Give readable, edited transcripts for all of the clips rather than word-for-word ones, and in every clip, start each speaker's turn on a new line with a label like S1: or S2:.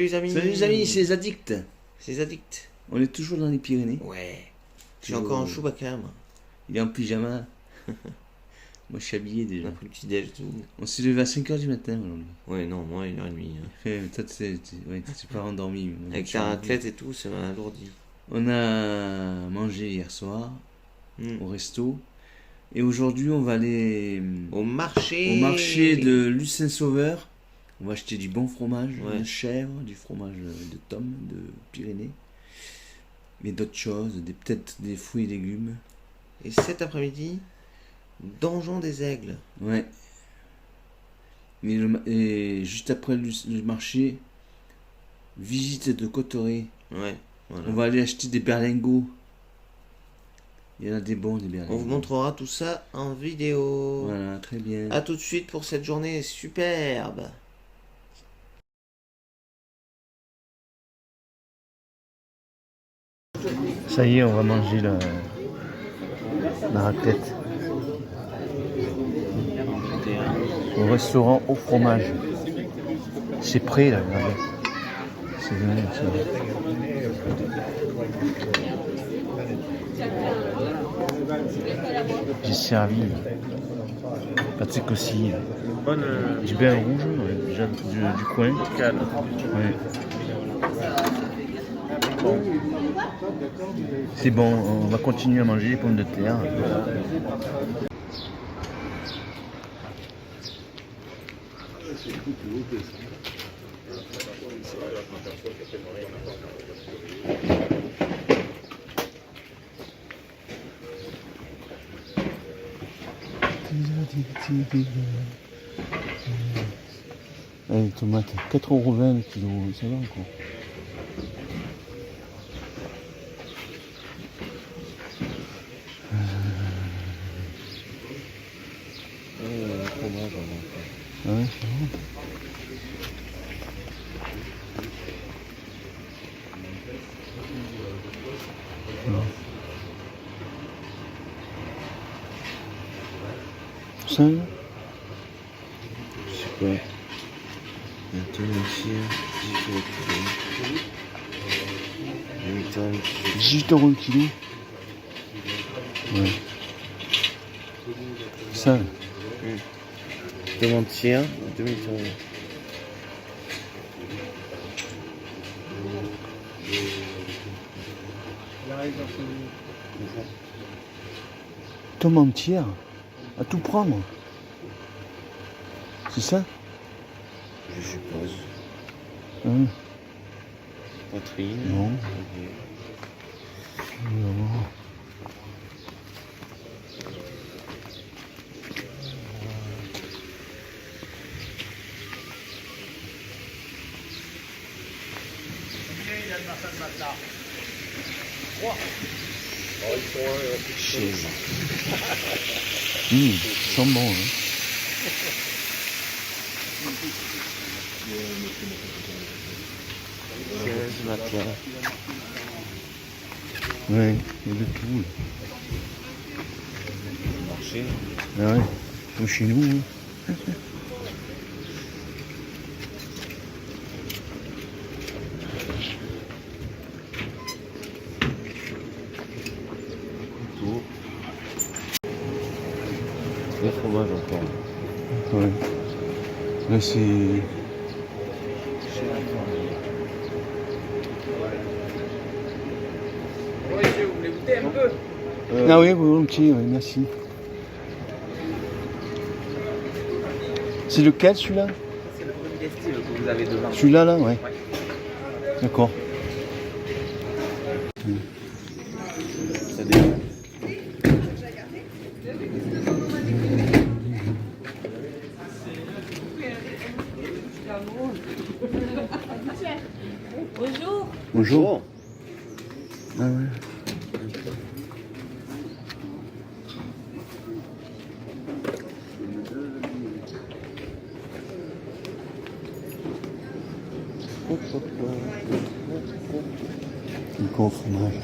S1: Salut les amis, c'est les addicts.
S2: C'est les addicts.
S1: On est toujours dans les Pyrénées.
S2: Ouais. J'ai encore un Chewbacca, moi.
S1: Il est en pyjama. Moi je suis habillé
S2: On
S1: déjà.
S2: a pris le petit déj et tout.
S1: On s'est levé à 5h du matin aujourd'hui.
S2: Ouais, non, moi 1h30.
S1: Toi t'es pas endormi.
S2: Avec ta raclette et tout, ça m'a alourdi.
S1: On a mangé hier soir au resto. Et aujourd'hui on va aller
S2: au marché
S1: de Lucin Sauveur. On va acheter du bon fromage, de chèvre, du fromage de tome, de Pyrénées. Mais d'autres choses, peut-être des fruits et légumes.
S2: Et cet après-midi, Donjon des Aigles.
S1: Ouais. Et juste après le marché, visite de Cotteret.
S2: Ouais. Voilà.
S1: On va aller acheter des berlingots. Il y en a des bons, des berlingots.
S2: On vous montrera tout ça en vidéo.
S1: Voilà, très bien.
S2: A tout de suite pour cette journée superbe.
S1: Ça y est, on va manger la raclette. Au restaurant au fromage. C'est prêt là, regardez. C'est venu, j'ai servi Patrick aussi. Du bain rouge, du coin. Ouais. C'est bon, on va continuer à manger les pommes de terre. Les tomates, 4,20 € le kilo, ça va encore. Ouais, c'est bon. Ça, je sais pas. Attends, ici, 18 € le kilo. Ouais. Ça.
S2: Demande tiers, 2000 €.
S1: Tome entière, à tout prendre. C'est ça?
S2: Je suppose. Poitrine.
S1: Non.
S2: Okay.
S1: Non. Sent bon, hein.
S2: Ce matin.
S1: Ouais, il y a de tout. Là.
S2: Marché.
S1: Ah ouais, comme chez nous. Hein.
S2: Le fromage encore.
S1: Ouais. Là c'est.
S3: Monsieur, vous voulez goûter un peu?
S1: Ah oui, volontiers, oui, merci. C'est lequel celui-là?
S3: C'est le premier digestif que vous avez devant.
S1: Celui-là, là, ouais. D'accord.
S2: Ça dépend.
S4: Bonjour.
S1: Bonjour. Ah ouais. Encore au fromage.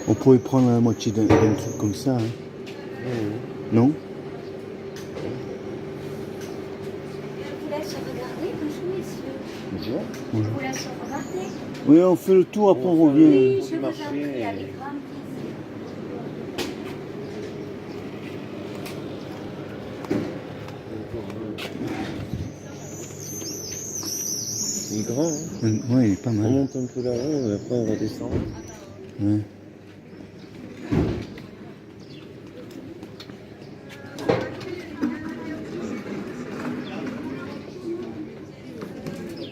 S1: On pourrait prendre la moitié d'un truc comme ça. Hein. Non?
S4: Je vous laisse regarder, bonjour messieurs.
S1: Bonjour.
S4: Je vous laisse regarder.
S1: Oui, on fait le tour, après on revient.
S4: Oui, je vous en prie, avec grand plaisir.
S2: Il est grand, hein.
S1: Oui, il est pas
S2: On
S1: mal.
S2: monte un peu là-haut et après on redescend.
S1: Ouais.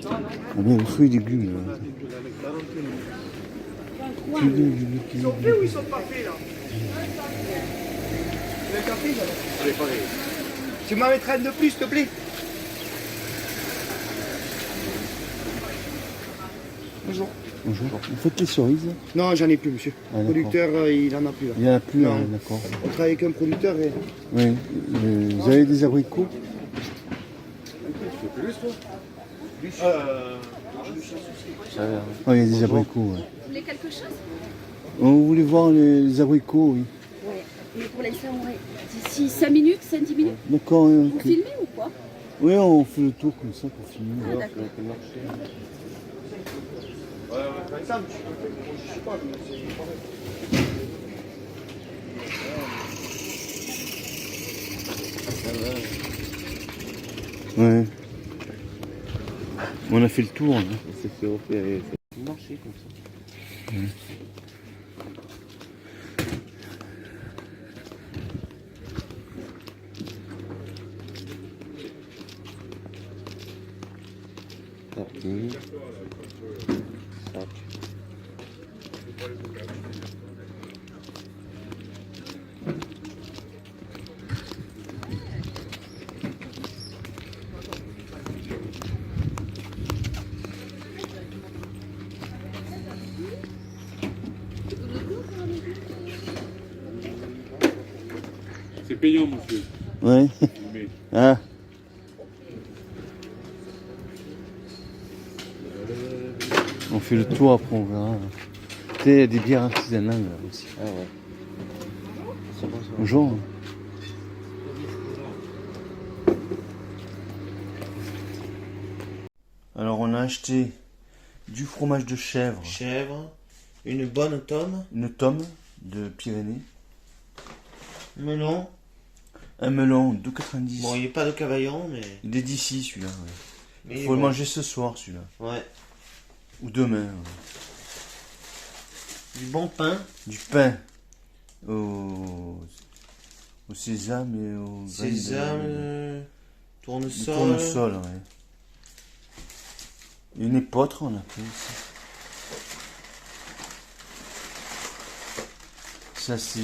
S1: Ah bien, le fruit et légumes. Là.
S5: Ils sont faits ou ils sont pas faits là? Vous avez compris? Allez, pareil. Tu m'en mettrais un de plus, s'il te plaît? Bonjour.
S1: Bonjour. Vous faites les cerises?
S5: Non, j'en ai plus, monsieur.
S1: Ah,
S5: Le producteur, il en a plus là.
S1: Il n'y en a plus,
S5: Non.
S1: hein, d'accord.
S5: On travaille avec un producteur et.
S1: Oui. Vous avez des abricots? Oui, il y a des abricots. Ouais.
S4: Vous voulez quelque chose?
S1: On voulait voir les abricots, oui.
S4: Oui, mais pour l'instant, oui. D'ici 5 minutes, 5-10 minutes.
S1: D'accord.
S4: Vous
S1: Ok.
S4: filmez ou quoi?
S1: Oui, on fait le tour comme ça pour finir.
S4: Ah, d'accord.
S1: Ouais. On a fait le tour. Hein.
S2: On s'est fait opérer. Ça a marché comme ça. Parti. Sac.
S6: C'est payant, monsieur.
S1: Ouais.
S6: Mais
S1: Ah. On fait le tour, après on verra. Tu sais, il y a des bières artisanales là aussi.
S2: Ah ouais. C'est bon, ça.
S1: Bonjour. Alors on a acheté du fromage de chèvre,
S2: Chèvre. Une bonne tome.
S1: une tome de Pyrénées,
S2: Melon.
S1: un melon 2,90.
S2: Bon, il n'est pas de Cavaillon, mais.
S1: Il est d'ici celui-là. Ouais.
S2: mais il est
S1: Faut le
S2: bon.
S1: manger ce soir celui-là.
S2: Ouais.
S1: Ou demain. Ouais.
S2: Du bon pain.
S1: Du pain au sésame et au graines de-
S2: Sésame.
S1: du
S2: Tournesol.
S1: tournesol. Ouais. Et une épeautre on a fait aussi. Ça c'est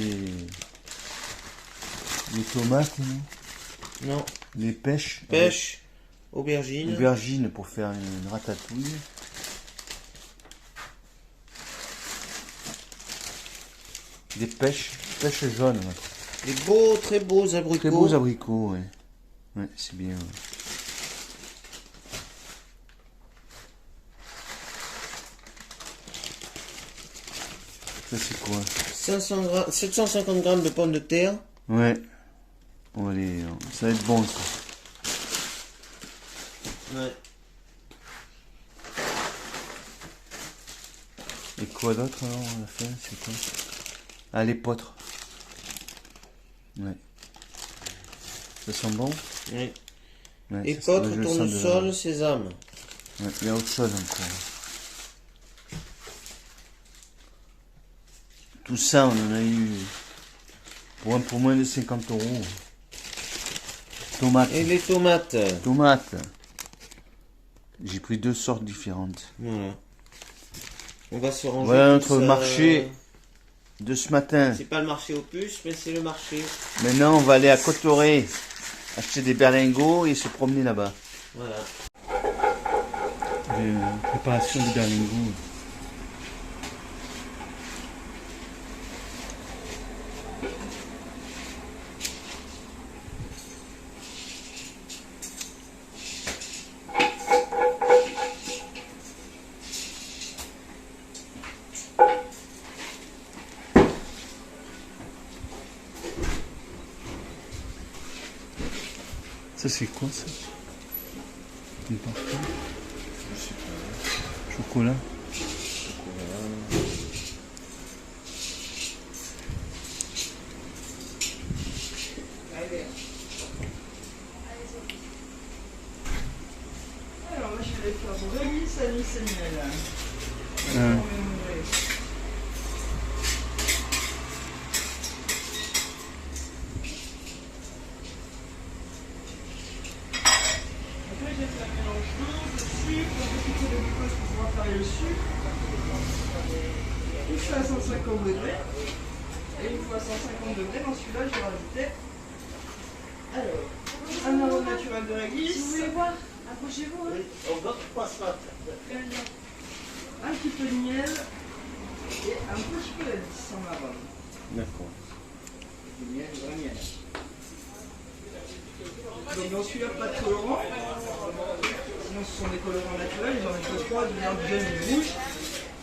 S1: les tomates, non?
S2: Non.
S1: Les pêches.
S2: Pêche. Aubergine.
S1: Aubergine pour faire une ratatouille. Des pêches jaunes. Ouais.
S2: Des beaux, très beaux abricots.
S1: Très beaux abricots, ouais. Ouais, c'est bien. Ouais. Ça c'est quoi?
S2: 750 grammes de pommes de terre.
S1: Ouais. Bon, allez, ça va être bon ça.
S2: Ouais.
S1: Et quoi d'autre alors on a fait? C'est quoi? Ah, les potres. Ouais. Ça sent bon?
S2: Oui.
S1: Ouais, ça,
S2: Épeautre,
S1: je le sens
S2: tournesol,
S1: de-
S2: sésame.
S1: Ouais, il y a autre chose encore. Tout ça, on en a eu pour moins de 50 €. Tomates.
S2: Et les tomates.
S1: Tomates. J'ai pris 2 sortes différentes.
S2: Voilà. On va se ranger.
S1: Voilà
S2: tout
S1: notre
S2: ça.
S1: marché de ce matin.
S2: C'est pas le marché aux puces, mais c'est le marché.
S1: Maintenant, on va aller à Cotoré acheter des berlingots et se promener là-bas.
S2: Voilà.
S1: Préparation des berlingots. Ça c'est quoi ça? Une parfum.
S2: Je sais pas.
S1: Chocolat.
S7: Alors moi je vais faire du réglisse à miel.
S1: Ah.
S7: Après je vais faire un mélange d'eau, de sucre, un petit peu de glucose pour pouvoir faire le sucre. Tout ça à 150 degrés. Et une fois à 150 degrés, dans celui-là je vais rajouter alors un arôme naturel de réglisse.
S4: Vous voulez voir? Approchez-vous. Hein.
S7: Un petit peu de miel et un petit peu d'anis en arôme.
S2: D'accord.
S7: Du miel, du vrai miel. Donc dans celui-là, pas de colorant. Sinon ce sont des colorants naturels, j'en ai que 3, du vert, du jaune et du rouge.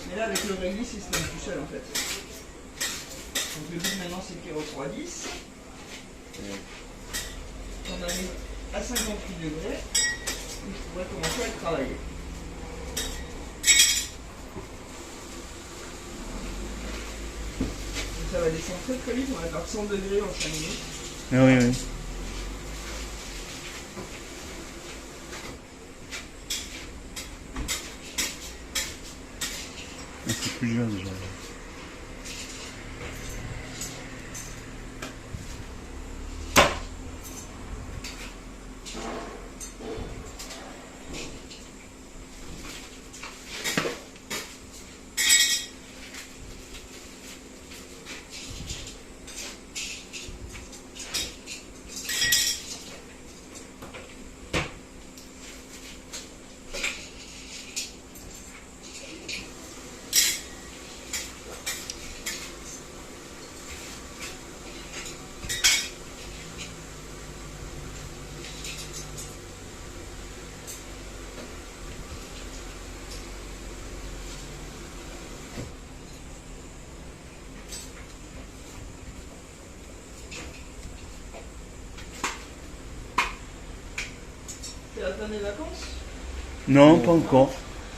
S7: Mais là avec le réglisse, il se lance tout seul en fait. Donc le but maintenant c'est qu'il refroidisse. On a mis à 58 degrés. Et je pourrais commencer à le travailler. Donc ça va descendre très très vite, on va faire 100 degrés en 5 minutes.
S1: Ah oui, oui. Ah, c'est plusieurs déjà.
S7: C'est la fin des vacances?
S1: Non, pas encore.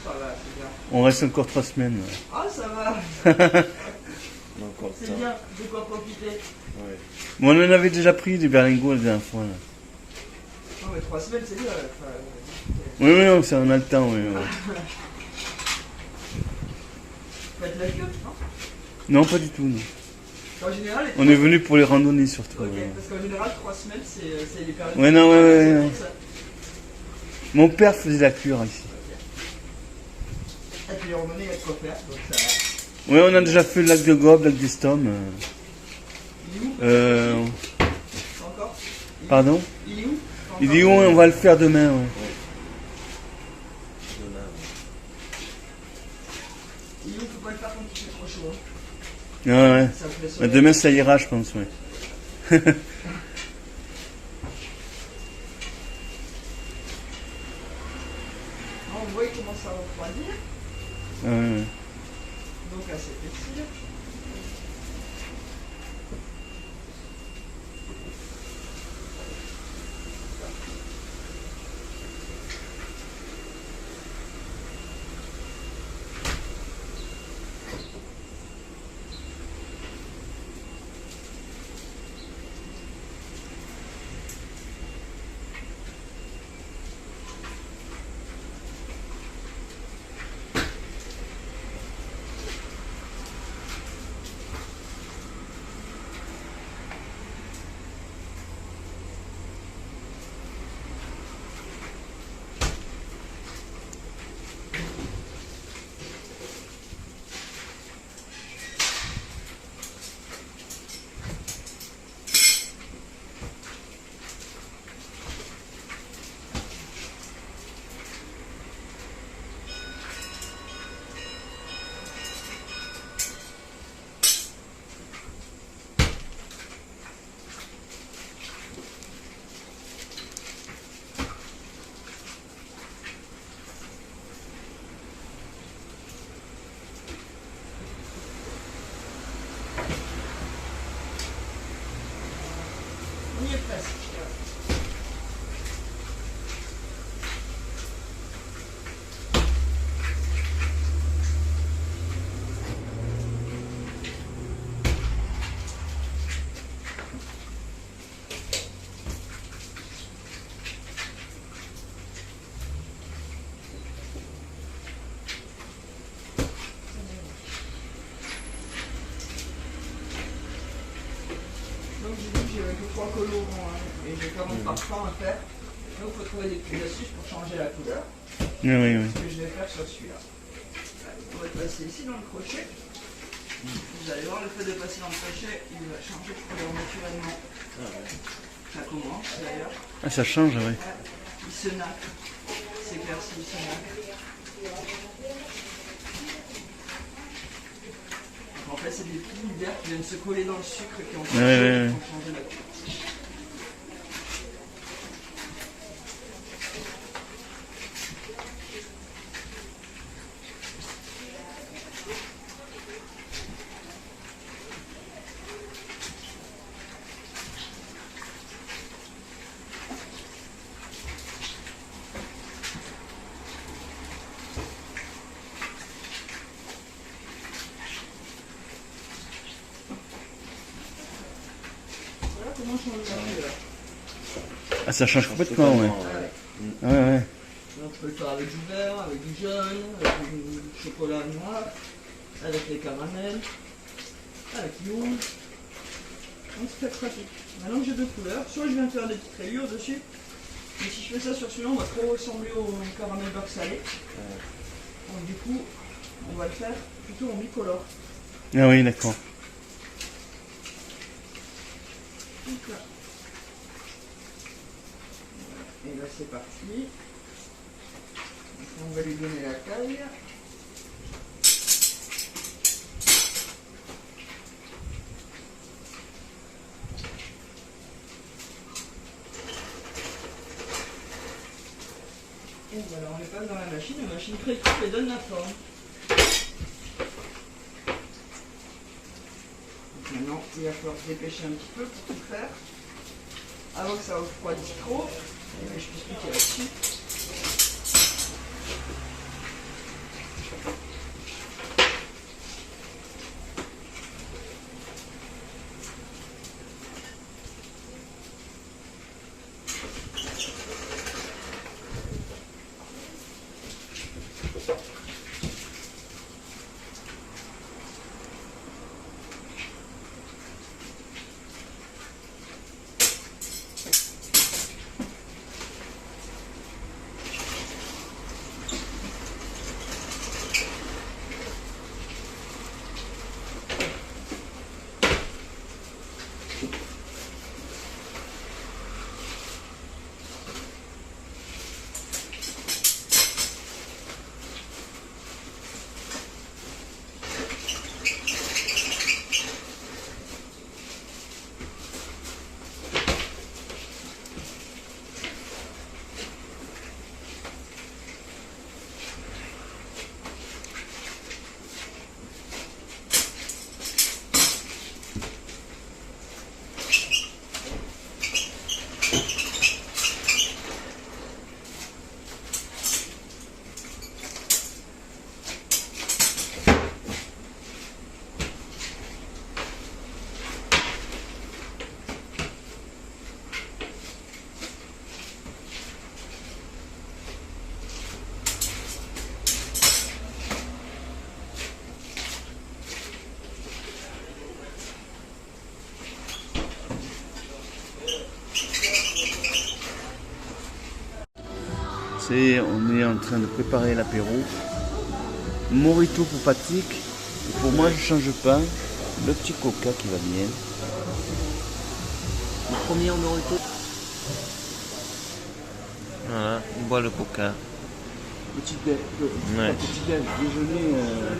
S7: Ça va, c'est bien.
S1: On reste encore 3 semaines. Ouais.
S7: Ah ça va,
S2: On a encore le
S7: c'est
S2: temps.
S7: bien, de quoi profiter.
S2: Ouais.
S1: Bon, on en avait déjà pris des berlingots la dernière fois. Là.
S7: Non mais 3 semaines c'est bien.
S1: Oui, oui, non, ça, on a le temps. Oui, oui.
S7: Faites la queue, non?
S1: Non, pas du tout. Non.
S7: En général,
S1: On est venu pour les randonnées surtout.
S7: ok,
S1: Ouais.
S7: parce qu'en général 3 semaines c'est les périodes.
S1: Ouais, non, ouais, ouais,
S7: C'est
S1: ouais.
S7: pour ça.
S1: Mon père faisait la cure ici.
S7: Et puis les randonnées, il y a de quoi faire, donc ça va.
S1: Oui, on a déjà fait le lac de Gobe, le lac d'Estom.
S7: Il est où?
S1: Euh,
S7: Pas encore?
S1: pardon?
S7: Il est où? Pas
S1: Il
S7: encore.
S1: dit on va le faire demain. Ouais.
S2: Demain.
S7: Il est où? Faut pas le faire quand il fait trop chaud. Hein.
S1: Ah, ouais.
S7: Ça me fait
S1: Mais
S7: soleil.
S1: demain ça ira, je pense. Ouais.
S7: On voit qu'il commence à refroidir,
S1: Ah, ouais, ouais.
S7: donc à s'épaissir. différents parfums à faire. Donc il faut trouver des petites astuces pour changer la couleur.
S1: Oui, oui.
S7: Ce que je vais faire sur celui-là. On va le passer ici dans le crochet. Vous allez voir, le fait de passer dans le crochet, il va changer de couleur naturellement. Ça commence d'ailleurs.
S1: Ah, ça change, ouais.
S7: Il se nacre. C'est éclairci, il se nacre. En fait, c'est des petits verres qui viennent se coller dans le sucre qui ont changé la couleur.
S1: Ah, ça change complètement, ouais. Ouais, ouais.
S7: Donc je peux le faire avec du vert, avec du jaune, avec du chocolat noir, avec les caramels, avec l'eau. Donc c'est très pratique. Maintenant que j'ai deux couleurs, soit je viens faire des petites rayures dessus, mais si je fais ça sur celui-là, on va trop ressembler au caramel beurre salé. Donc du coup, on va le faire plutôt en bicolore.
S1: Ah oui, d'accord.
S7: Donc là. Et là c'est parti. Donc, on va lui donner la taille. Et voilà, on les passe dans la machine précoupe et donne la forme. Donc maintenant, il va falloir se dépêcher un petit peu pour tout faire. Avant que ça refroidisse trop, et que je puisse piquer là-dessus.
S1: On est en train de préparer l'apéro. Morito pour Patrick. Et pour moi, je change pas. Le petit coca qui va bien.
S2: Le premier en morito. Voilà, on boit le coca.
S1: Petit déjeuner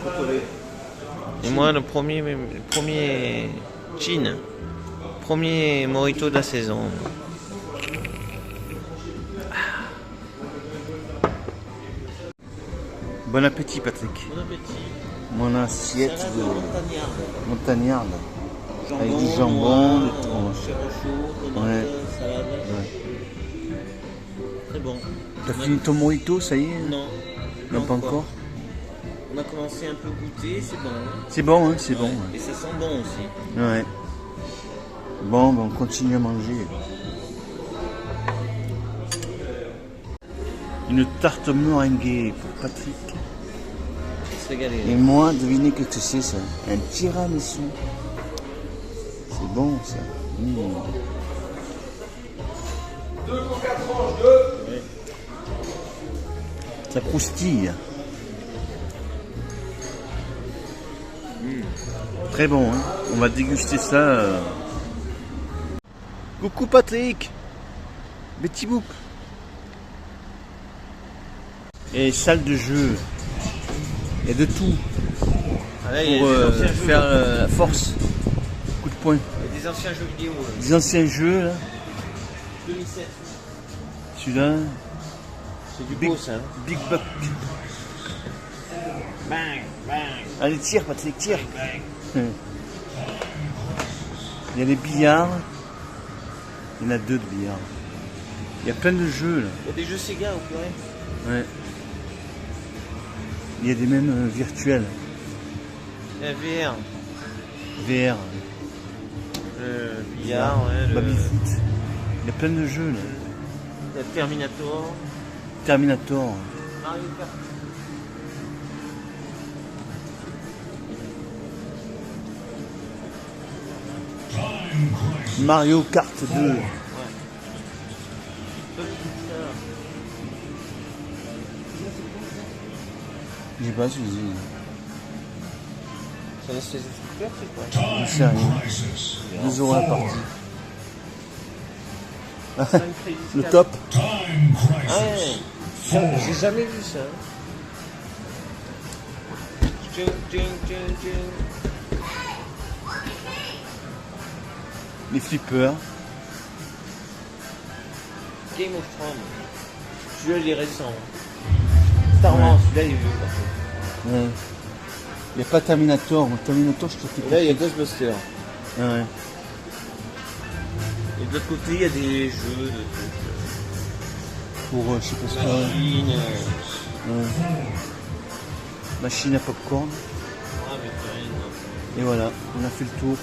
S1: complet.
S2: Et moi, le premier gin. Premier morito de la saison.
S1: Bon appétit, Patrick.
S2: Bon appétit.
S1: Mon assiette
S2: Salade
S1: de montagnarde. Avec du jambon, des tranches.
S2: tomate, salade.
S1: Ouais.
S2: Très bon.
S1: T'as fini ton morito, ça y est?
S2: Non.
S1: Non, pas encore.
S2: On a commencé un peu goûter, c'est bon.
S1: C'est bon, hein, c'est bon. Ouais.
S2: Et ça sent bon aussi.
S1: Ouais. Bon, ben on continue à manger. Une tarte meringuée pour Patrick.
S2: Se régaler.
S1: Et moi, devinez que c'est ça. Un tiramisu. C'est bon ça. Ça croustille. Très bon, hein. On va déguster ça. Coucou Patrick. Betty Boop. Et salle de jeu. Il y a de tout.
S2: Ah, là,
S1: Pour faire la force. Coup de poing.
S2: Il y a des anciens jeux vidéo.
S1: Des anciens jeux là.
S2: 2007.
S1: Celui-là.
S2: C'est du
S1: Big-
S2: beau ça. Hein.
S1: Big Buck.
S2: Bang, bang.
S1: Allez, tire Patrick, tire. Il y a les billards. Il y en a 2 de billards. Il y a plein de jeux là.
S2: Il y a des jeux Sega au purée.
S1: Ouais. Il y a des mêmes virtuels.
S2: La VR.
S1: VR.
S2: Le billard, ouais. Le...
S1: Babyfoot. Il y a plein de jeux là.
S2: La Terminator.
S1: Terminator.
S2: Mario Kart.
S1: Mario Kart 2. Je sais pas si
S2: C'est une espèce de scooter, c'est quoi?
S1: je sais rien. 2 € la partie. Le top.
S2: Ah ouais. J'ai jamais vu ça. Tching, tching, tching, tching.
S1: Les flippers.
S2: Game of Thrones. Celui-là, il est récent. Star Wars, celui-là, il est vieux. par contre.
S1: Ouais. Il n'y a pas Terminator. Moi, Terminator, je te
S2: Et là, il y a Ghostbusters.
S1: Ah ouais.
S2: Et de l'autre côté, il y a des jeux de trucs.
S1: Pour, je sais pas ce que
S2: Machine.
S1: ouais. Machine à popcorn.
S2: Ah, mais rien.
S1: Et voilà, on a fait le tour.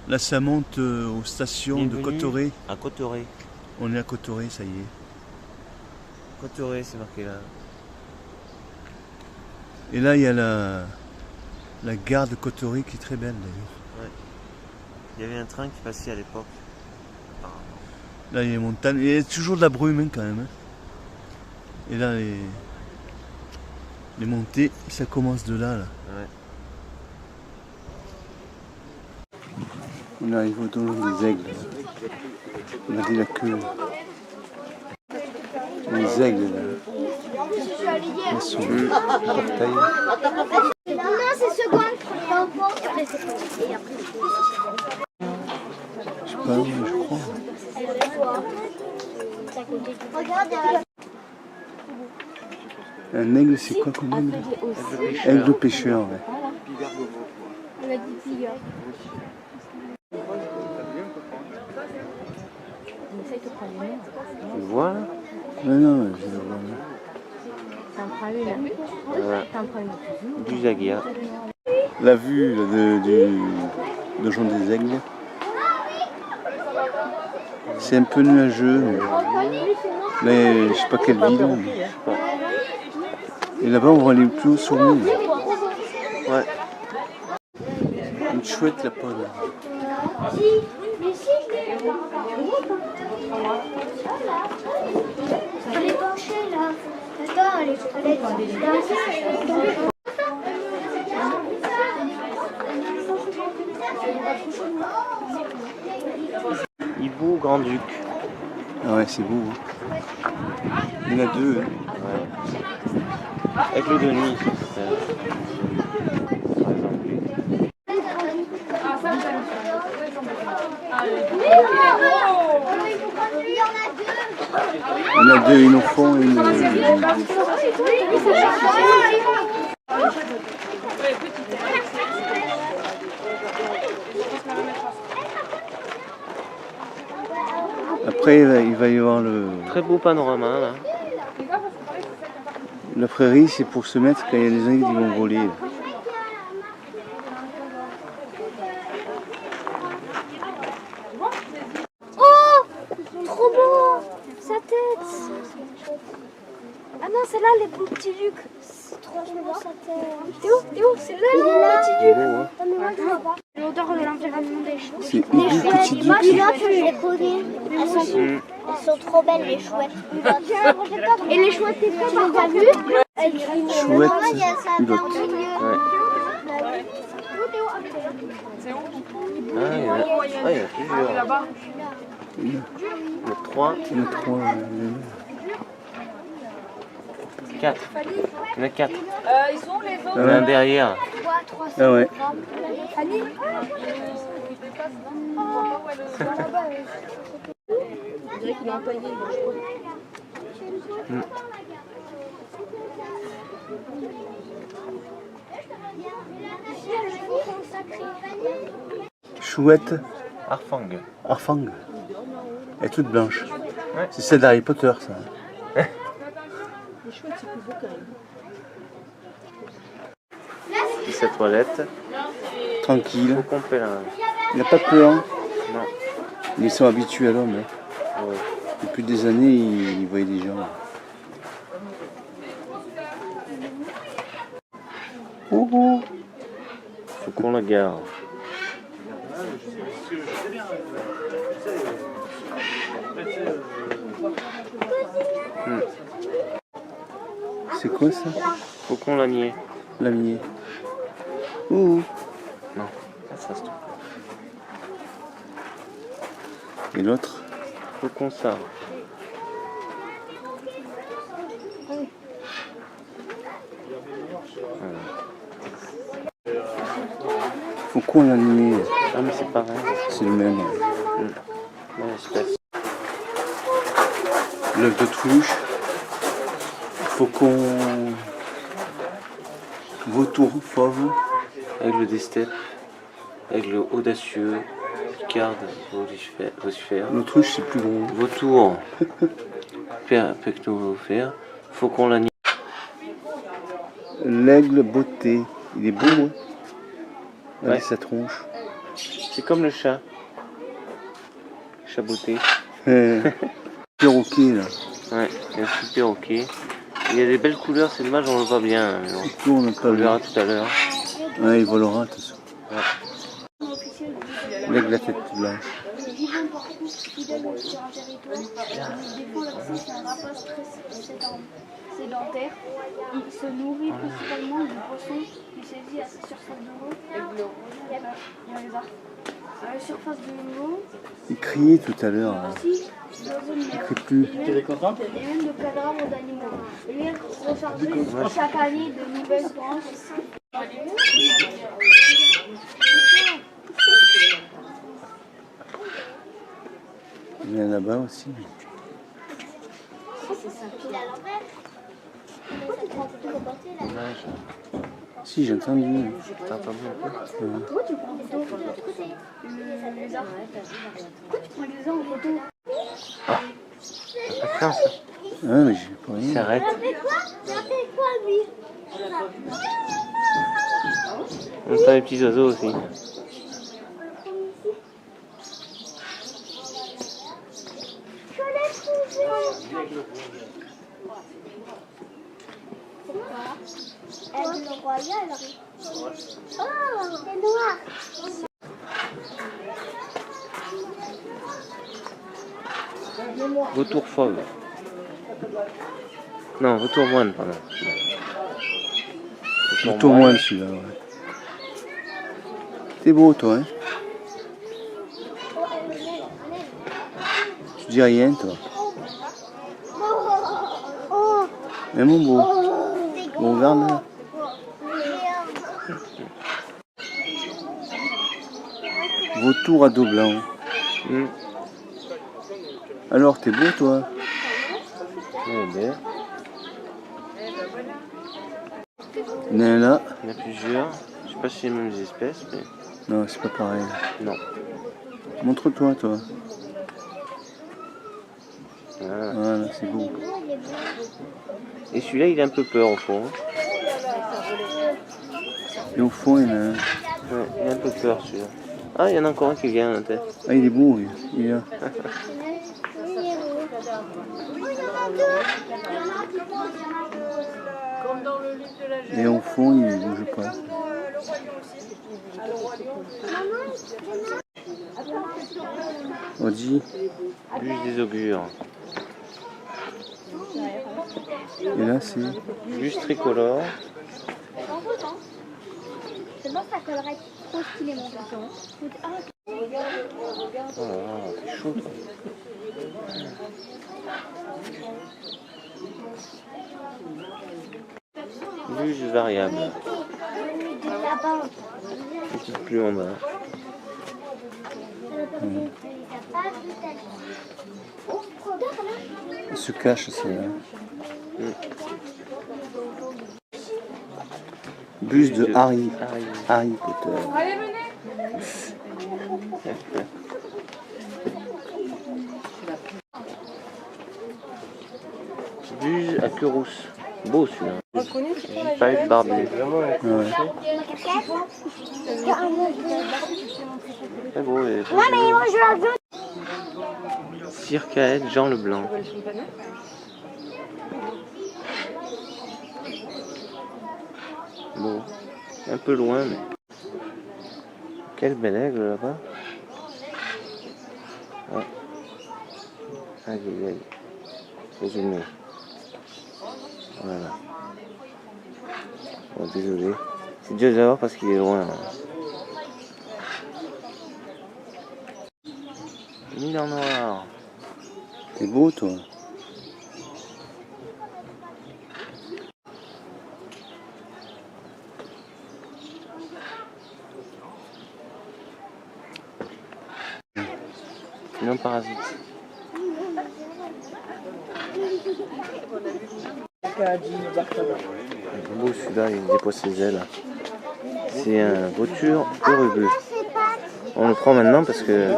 S1: Là, ça monte aux stations de Cotoré.
S2: À Cotoré.
S1: On est à Cotoré, ça y est.
S2: Cotoré, c'est marqué là.
S1: Et là, il y a la gare de Cotoré qui est très belle d'ailleurs.
S2: Il y avait un train qui passait à l'époque.
S1: Là, il y a les montagnes. Il y a toujours de la brume hein, quand même. Hein. Et là, les montées, ça commence de là.
S2: Ouais.
S1: On arrive au donjon des aigles. On a dit la queue. Les aigles là. Ils sont portail.
S8: Non, c'est seconde.
S1: Je sais pas où, je crois.
S8: Regarde,
S1: Un aigle, c'est quoi comme aigle? Aigle pêcheur, ouais.
S8: on a dit tigre.
S2: Tu le vois là?
S1: Non, je vais le voir.
S8: T'en prends une.
S2: Ouais.
S8: T'en prends une.
S2: Du Zagia.
S1: La vue là, du donjon des aigles. C'est un peu nuageux. Mais je sais pas quelle ville. Mais... Et là-bas, on va aller plus haut sur l'île.
S2: Ouais.
S1: Une chouette la pomme.
S8: Elle est penchée là. Attends, elle est
S2: Hibou Grand-Duc.
S1: Ah ouais, c'est beau. Hein. Il y en a 2. Hein.
S2: Ouais. Avec le de nuit.
S1: Il y en a 2, une au fond et une. Après, il va y avoir le.
S2: Très beau panorama là.
S1: La prairie, c'est pour se mettre quand il y a des aigles qui vont voler.
S8: Oh, trop beau, sa tête. Ah non, c'est là les beaux petits Luc. C'est trop beau sa tête. T'es où? C'est là le petit Luc. Ah mais moi je vois pas. l'odeur de l'environnement des chouettes.
S1: C'est
S8: Les
S1: Hugo
S8: chouettes,
S1: Petit
S8: moi
S1: Duc.
S8: je les connais. Elles sont trop belles les chouettes. Et les chouettes, t'es pas t'as vu?
S1: Chouette, Hugo.
S2: Ah, il y en a plusieurs.
S3: Là-bas.
S2: Il y en a 3,
S1: Il y en a 3.
S2: 4. Il y en a 4.
S3: Ils sont les autres.
S2: Il y en a un derrière.
S1: Ah ouais.
S8: Fanny?
S4: On dirait qu'il est empaillé, il mange pas.
S1: Chouette,
S2: Arfang.
S1: Arfang. Elle est toute blanche.
S2: Ouais.
S1: C'est celle d'Harry Potter, ça.
S4: Les chouettes, c'est plus beau quand même.
S2: C'est sa toilette.
S1: Tranquille.
S2: Faut qu'on fait là.
S1: Il n'a pas peur. Hein.
S2: Non.
S1: Ils sont habitués à l'homme. Hein.
S2: Ouais.
S1: Depuis des années, ils voyaient des gens. Ouhou.
S2: Faut qu'on la garde.
S1: C'est quoi ça?
S2: Faut qu'on la nie.
S1: Lamier. Ouh.
S2: Non, ça se trouve.
S1: Et l'autre?
S2: Faut qu'on ça.
S1: Faut qu'on l'anime.
S2: Ah mais c'est pareil.
S1: C'est le même.
S2: Même espèce.
S1: L'œuf d'autruche. Faucon. Vautour fauve.
S2: Aigle des steppes. Aigle audacieux. Picarde. Vocifère.
S1: L'autruche c'est plus gros.
S2: Vautour. Pectorifère. Faut qu'on la nie.
S1: L'aigle beauté. Il est beau, hein?
S2: Ouais.
S1: Avec sa tronche.
S2: C'est comme le chat. Chat beauté.
S1: Perroquet là.
S2: Ouais, il y a un super ok. Il y a des belles couleurs, c'est dommage, on le voit bien. Mais bon,
S1: Tout on n'a pas
S2: on le
S1: vu.
S2: verra tout à l'heure.
S1: Ouais, il volera de toute façon. L'aigle la tête blanche.
S8: Les vivants parcourent fidèles sur un territoire. Ils défendent l'accès, c'est un rapace très sédentaire. Il se nourrit principalement du poisson qui saisit à sa surface de l'eau. Il y a les arbres. À la surface de l'eau,
S1: Il criait tout à l'heure. Hein.
S8: aussi d'oiseaux de mer.
S1: Il crie plus.
S8: Et même de cadavres d'animaux. Et vient recharger chaque année de nouvelles branches.
S1: Il y en a là-bas aussi.
S2: Dommage.
S1: Si, j'ai entendu.
S2: T'as entendu un peu?
S8: Pourquoi tu prends des photos les arbres? Pourquoi tu prends les arbres en photo?
S2: Pas de chance, hein.
S1: Ah, mais j'ai pas
S2: Il
S1: rien.
S2: s'arrête. On entend les petits oiseaux aussi.
S8: Aigle royal. Oh, c'est noir.
S2: Vautour fauve. Non, vautour moine, pardon.
S1: Le tourmoine celui-là, ouais. T'es beau toi, hein? Tu dis rien toi. Mais mon beau. Bon, regarde là. Vautour à dos blanc. Alors, t'es beau toi?
S2: Ouais, bien.
S1: Il y en a là.
S2: Il y en a plusieurs. Je sais pas si c'est les mêmes espèces, mais
S1: Non, c'est pas pareil.
S2: non.
S1: Montre-toi toi.
S2: Voilà.
S1: Voilà, c'est beau.
S2: Et celui-là, il a un peu peur au fond.
S1: Et au fond, il y en a un.
S2: Ouais, il a un peu peur celui-là. Ah, il y en a encore un qui vient à la tête.
S1: Ah, il est beau, lui. Il est là.
S3: Comme dans le livre de la
S1: Et au fond, il bouge pas. Audi.
S2: Bus des augures.
S1: Et là, c'est.
S2: Bus tricolore.
S8: Seulement ça collerait trop stylé mon gars.
S2: Oh là là, c'est chaud. Bus variable. Petite pluie en bas.
S1: Il se cache, c'est là. Bus de Harry. Harry Potter.
S7: Allez, venez.
S2: Bus à queue rousse. Beau celui-là.
S7: Reconnu, tu prends la
S2: Pas eu de barbe.
S1: Ouais.
S2: Très beau. Et Cirque à Aide, Jean Leblanc. Bon, un peu loin, mais quel bel aigle là-bas. Ah. Aïe aïe aïe. Faut zoomer. Voilà. Bon, désolé. C'est dur de voir parce qu'il est loin. Là. Mille en noir.
S1: T'es beau, toi.
S2: Non parasite. Beau celui-là, il dépose ses ailes. C'est un vautour heureux. On le prend maintenant parce que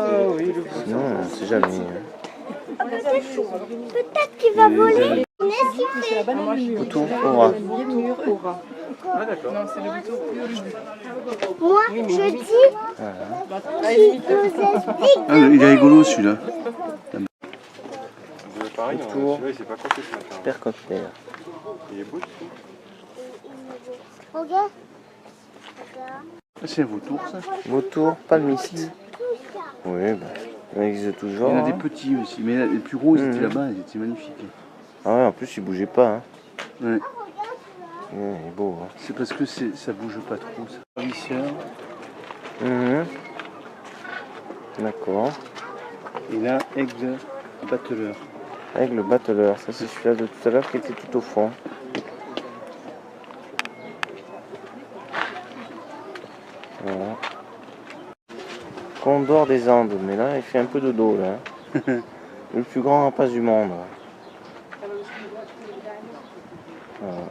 S2: sinon on ne sait jamais.
S8: Peut-être qu'il va voler.
S2: Vautour aura.
S8: Moi, je dis,
S2: Voilà.
S1: Il est rigolo, celui-là.
S6: Pareil,
S2: Autour.
S6: celui-là, il s'est pas compté ce matin.
S2: Percoptère.
S6: Il est beau, ce
S8: regarde.
S1: C'est un vautour, ça.
S2: Vautour palmiste. Oui, bah, il existe toujours.
S1: Il y en a des
S2: hein.
S1: petits aussi, mais les plus gros, ils étaient
S2: Mhm.
S1: là-bas, ils étaient magnifiques.
S2: Ah ouais, en plus il bougeait pas. Hein.
S1: Ouais.
S2: Ouais, il est beau. Hein.
S1: C'est parce que ça bouge pas trop, ça. Ravisseur.
S2: Mhm. D'accord.
S1: Et là, aigle batteleur.
S2: Aigle batteleur, ça c'est celui-là de tout à l'heure qui était tout au fond. Voilà. Condor des Andes, mais là il fait un peu de dos là. Le plus grand rapace du monde. Voilà.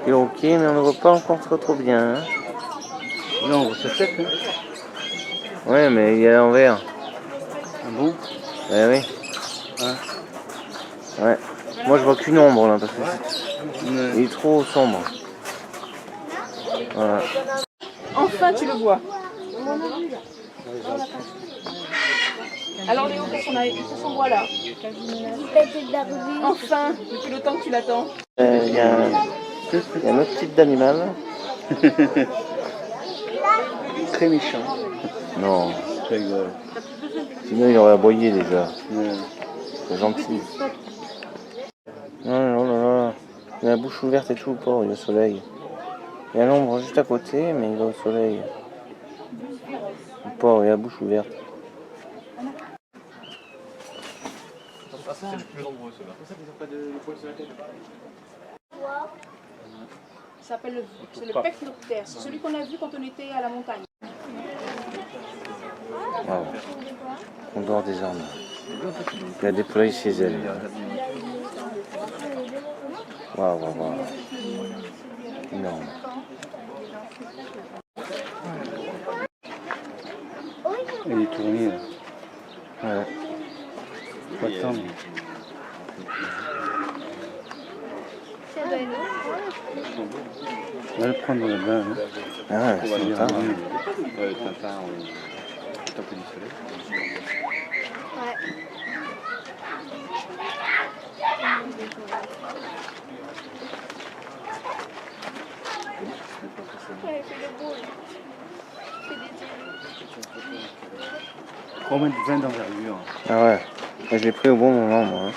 S2: Il est ok, mais on ne voit pas encore trop bien. Hein.
S1: Là, on voit sa tête, hein.
S2: Ouais, mais il est à l'envers.
S1: Ah bon?
S2: Ouais, oui.
S1: Ouais.
S2: Ouais. Moi je vois qu'une ombre là parce que il est trop sombre. Voilà.
S7: Enfin, tu le vois. Alors Léo, qu'est-ce qu'on voit là? Enfin, depuis le temps que tu l'attends.
S2: Il y a un autre type d'animal.
S1: Très méchant.
S2: Non,
S1: Je rigole.
S2: sinon il aurait aboyé déjà.
S1: Ouais.
S2: C'est gentil. Oh là là là. Il a la bouche ouverte et tout, le pauvre, il est au soleil. Il y a l'ombre juste à côté, mais il va au soleil. Le pauvre, il a la bouche ouverte.
S7: Ça s'appelle le pecnoptère. C'est celui qu'on a vu quand on était à la montagne.
S2: Wow. Condor des Andes. Il a déployé ses ailes. Waouh, waouh, waouh. Énorme.
S6: tourner là.
S2: Ouais.
S6: Pas de temps. Mais...
S8: Ça doit être long.
S6: On va le prendre là-bas. Hein.
S2: Ah ouais, c'est
S6: bien.
S2: tard.
S6: Tintin, on tape du soleil.
S8: Ouais. Ouais, c'est le beau. C'est des îles.
S6: 3,20 m d'envergure.
S2: Ah ouais. Je l'ai pris au bon moment, moi. Hein.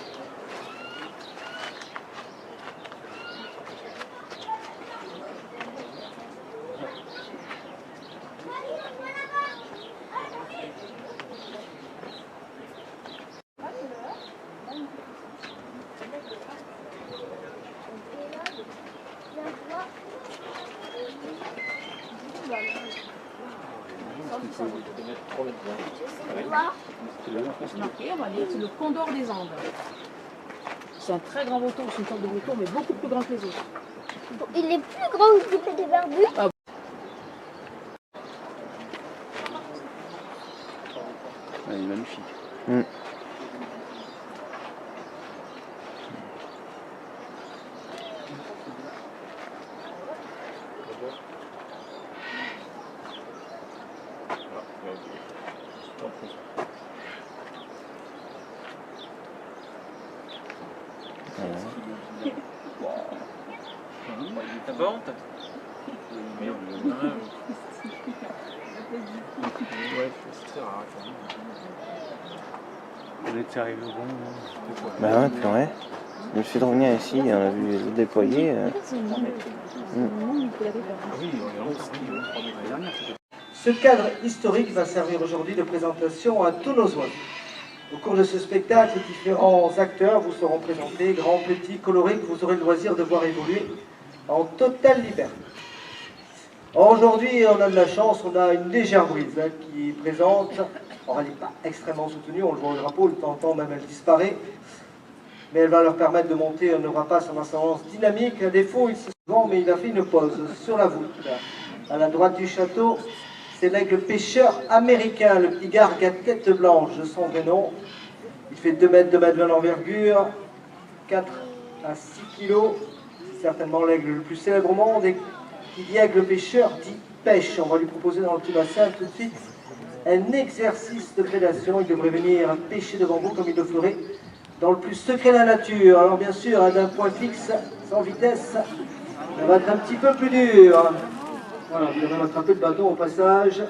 S9: Marqué, on va dire, c'est le condor des Andes. C'est un très grand vautour, c'est une sorte de vautour, mais beaucoup plus grand que les autres.
S8: Il est plus grand que des barbus.
S6: Il est magnifique.
S2: Mm.
S3: T'as pas honte? Ouais, c'est très rare.
S6: On était arrivé au bon moment.
S2: Bah ouais, puis ouais. Le fait de revenir ici, on a vu les autres déployer.
S10: Ce cadre historique va servir aujourd'hui de présentation à tous nos oiseaux. Au cours de ce spectacle, différents acteurs vous seront présentés, grands, petits, colorés, que vous aurez le loisir de voir évoluer en totale liberté. Aujourd'hui, on a de la chance, on a une légère brise qui est présente. Alors, elle n'est pas extrêmement soutenue, on le voit au drapeau, de temps en temps même elle disparaît. Mais elle va leur permettre de monter un rapace en ascendance dynamique. À défaut, il se souvent, mais il a fait une pause sur la voûte. À la droite du château, c'est l'aigle pêcheur américain, le petit gargue à tête blanche de son vrai nom. Il fait 2 mètres, 2 mètres 20 d'envergure, 4 à 6 kilos. C'est certainement l'aigle le plus célèbre au monde. Et qui dit aigle pêcheur dit pêche. On va lui proposer dans le petit bassin tout de suite un exercice de prédation. Il devrait venir pêcher devant vous comme il le ferait dans le plus secret de la nature. Alors bien sûr, d'un point fixe, sans vitesse, ça va être un petit peu plus dur. Voilà, vous devez attraper le bâton au passage.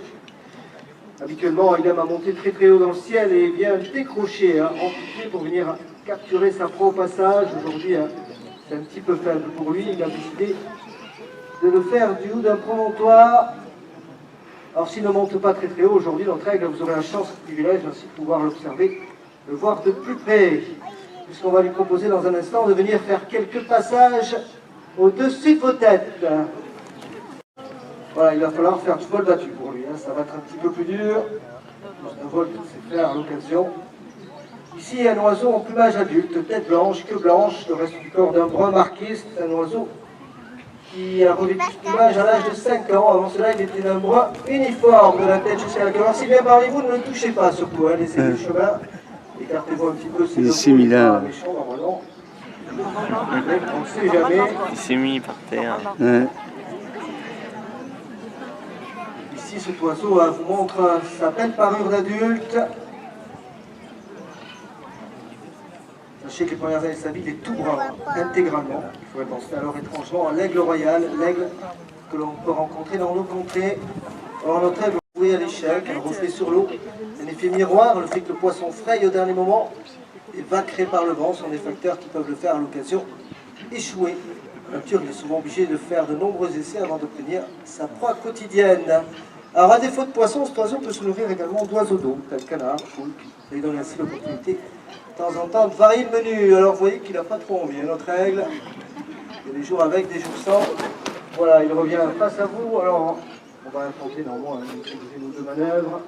S10: Habituellement, il aime à monter très très haut dans le ciel et vient décrocher en pied pour venir capturer sa proie au passage. Aujourd'hui, c'est un petit peu faible pour lui. Il a décidé de le faire du haut d'un promontoire. Alors s'il ne monte pas très très haut aujourd'hui, notre aigle, vous aurez la chance, le privilège ainsi de pouvoir l'observer, le voir de plus près, puisqu'on va lui proposer dans un instant de venir faire quelques passages au-dessus de vos têtes. Voilà, il va falloir faire du vol battu pour lui, ça va être un petit peu plus dur. Un vol qu'il sait faire à l'occasion. Ici, il y a un oiseau en plumage adulte, tête blanche, queue blanche, le reste du corps d'un brun marqué. C'est un oiseau qui a revêtu ce plumage à l'âge de 5 ans. Avant cela, il était d'un brun uniforme de la tête jusqu'à la queue. Alors, si bien parlez-vous, ne le touchez pas surtout, laissez le chemin. Écartez-vous un petit peu, c'est le
S6: similaire.
S10: Méchant, normalement. On ne sait jamais.
S2: Il s'est mis par terre.
S6: Ouais.
S10: Ici, cet oiseau vous montre sa belle parure d'adulte. Sachez que les premières années de sa vie, il est tout brun, intégralement. Il faudrait penser alors étrangement à l'aigle royal, l'aigle que l'on peut rencontrer dans nos contrées. Alors notre aigle voué à l'échec, un reflet sur l'eau, un effet miroir, le fait que le poisson fraye au dernier moment et va créer par le vent sont des facteurs qui peuvent le faire à l'occasion échouer. La nature, il est souvent obligé de faire de nombreux essais avant d'obtenir sa proie quotidienne. Alors à défaut de poisson, cet oiseau peut se nourrir également d'oiseaux d'eau, tels canards, poulpes. Ça lui donne ainsi l'opportunité de temps en temps de varier le menu. Alors vous voyez qu'il n'a pas trop envie, notre aigle. Il y a des jours avec, des jours sans. Voilà, il revient face à vous. Alors on va tenter normalement une ou deux manœuvres.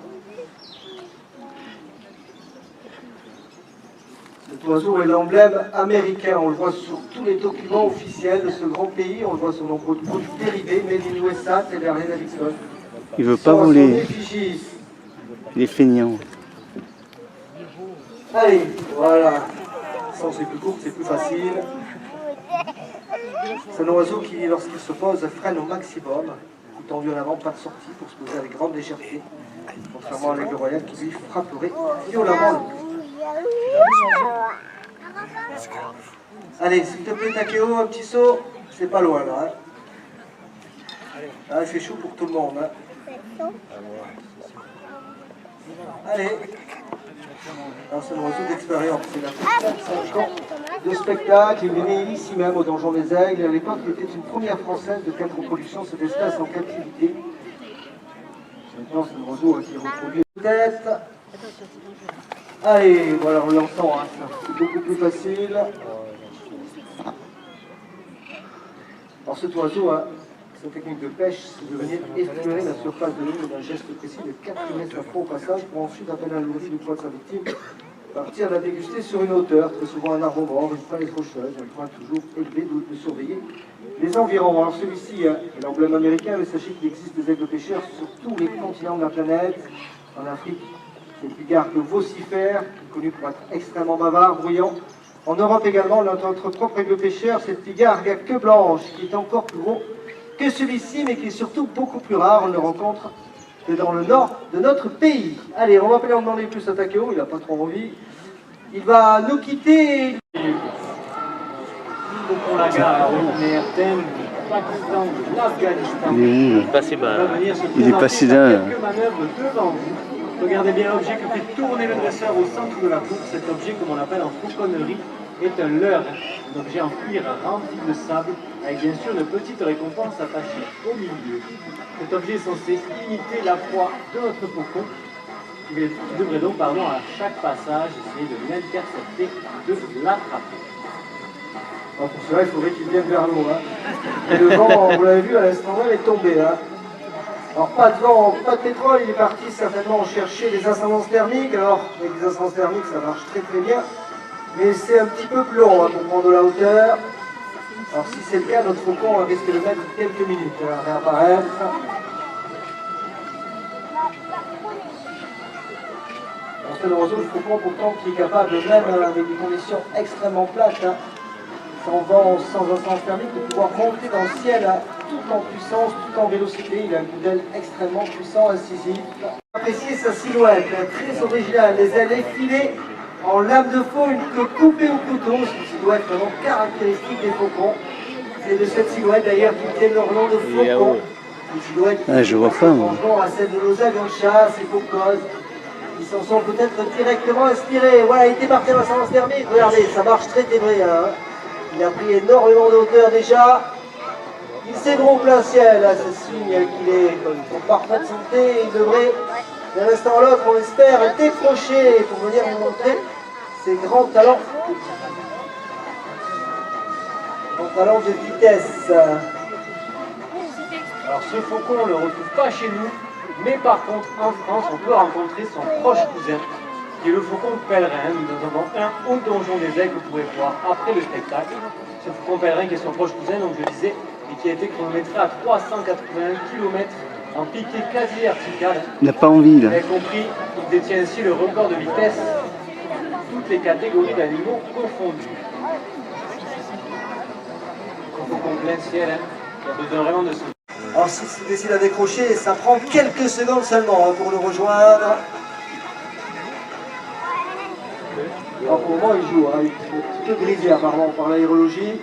S10: Cet oiseau est l'emblème américain. On le voit sur tous les documents officiels de ce grand pays. On le voit sur nombreux produits dérivés, Made in USA, et Harley Davidson.
S6: Il veut pas voler.
S2: Il est feignant.
S10: Allez, voilà. Ça, c'est plus court, c'est plus facile. C'est un oiseau qui, lorsqu'il se pose, freine au maximum. Il est tendu en avant, pas de sortie pour se poser avec grande légèreté. Contrairement à l'aigle royal qui lui frapperait violemment le cou. Allez, s'il te plaît, Takeo, un petit saut. C'est pas loin là. Hein. Ah, c'est chaud pour tout le monde. Hein. Allez. C'est un oiseau d'expérience. Il a fait 5 ans de spectacle. Il est né ici même au Donjon des Aigles. Et à l'époque, il était une première française de faire reproduction cette espèce en captivité. Maintenant, c'est un oiseau qui reproduit peut-être. Allez, voilà, on l'entend. Hein. C'est beaucoup plus facile. Alors cet oiseau, hein, sa technique de pêche, c'est de venir effleurer la surface de l'eau d'un geste précis de 4 mètres à fond au passage pour ensuite, à peine alourdi du poids de sa victime, partir la déguster sur une hauteur, très souvent un arbre mort, une falaise rocheuse, un point toujours élevé de surveiller les environs. Alors celui-ci est l'emblème américain, mais sachez qu'il existe des aigles pêcheurs sur tous les continents de la planète. En Afrique, c'est le pigargue vocifère, connu pour être extrêmement bavard, bruyant. En Europe également, notre propre aigle pêcheur, c'est le pigargue à queue blanche, qui est encore plus gros que celui-ci, mais qui est surtout beaucoup plus rare. On le rencontre que dans le nord de notre pays. Allez, on va pas lui en demander plus à Takeo, il n'a pas trop envie. Il va nous quitter.
S2: Il est passé là.
S10: Regardez bien l'objet que fait tourner le dresseur au centre de la course. Cet objet, comme on l'appelle en fauconnerie, est un leurre, un objet en cuir rempli de sable, avec bien sûr une petite récompense attachée au milieu. Cet objet est censé imiter la proie de notre faucon, qui devrait donc, à chaque passage, essayer de l'intercepter, de l'attraper. Pour cela, il faudrait qu'il vienne vers nous. Hein. Et le vent, vous l'avez vu, à l'instant même, est tombé. Hein. Alors pas de vent, pas de pétrole, il est parti certainement chercher des ascendances thermiques. Alors avec des ascendances thermiques ça marche très très bien, mais c'est un petit peu plus long hein, pour prendre de la hauteur. Alors si c'est le cas, notre faucon risque de mettre quelques minutes à réapparaître. Alors c'est un oiseau, le faucon pourtant qui est capable, même avec des conditions extrêmement plates, hein, sans vent, sans ascendance thermique, de pouvoir monter dans le ciel hein, tout en puissance, tout en vélocité. Il a un coup d'aile extrêmement puissant, incisif. Appréciez sa silhouette, très originale, les ailes effilées en lame de faux, une queue coupée au couteau. C'est une silhouette vraiment caractéristique des faucons. C'est de cette silhouette d'ailleurs qui tient leur nom de faucon. Une silhouette qui
S2: je vois pas, moi.
S10: À celle de nos agonchas, ces faucons. Ils s'en sont peut-être directement inspirés. Voilà, il était parti à l'ascendance thermique. Regardez, ça marche très très bien. Hein. Il a pris énormément de hauteur déjà. Il s'égare au plein ciel, c'est signe qu'il est en parfaite santé. Il devrait, d'un instant à l'autre, on espère, décrocher pour venir nous montrer ses grands talents. Grands talents de vitesse. Alors ce faucon, on ne le retrouve pas chez nous, mais par contre, en France, on peut rencontrer son proche cousin, qui est le faucon pèlerin. Nous en avons un au Donjon des Aigles que vous pourrez voir après le spectacle. Ce faucon pèlerin qui est son proche cousin, donc je disais, et qui a été chronométré à 381 km en piqué quasi vertical.
S2: Il n'a pas envie là.
S10: Vous avez compris, il détient ainsi le record de vitesse, toutes les catégories d'animaux confondues. Un faucon plein ciel, hein, il a besoin vraiment de son... Alors si tu décides à décrocher, ça prend quelques secondes seulement hein, pour le rejoindre. Alors pour le moment il joue, hein, il est un petit peu grisé apparemment par l'aérologie.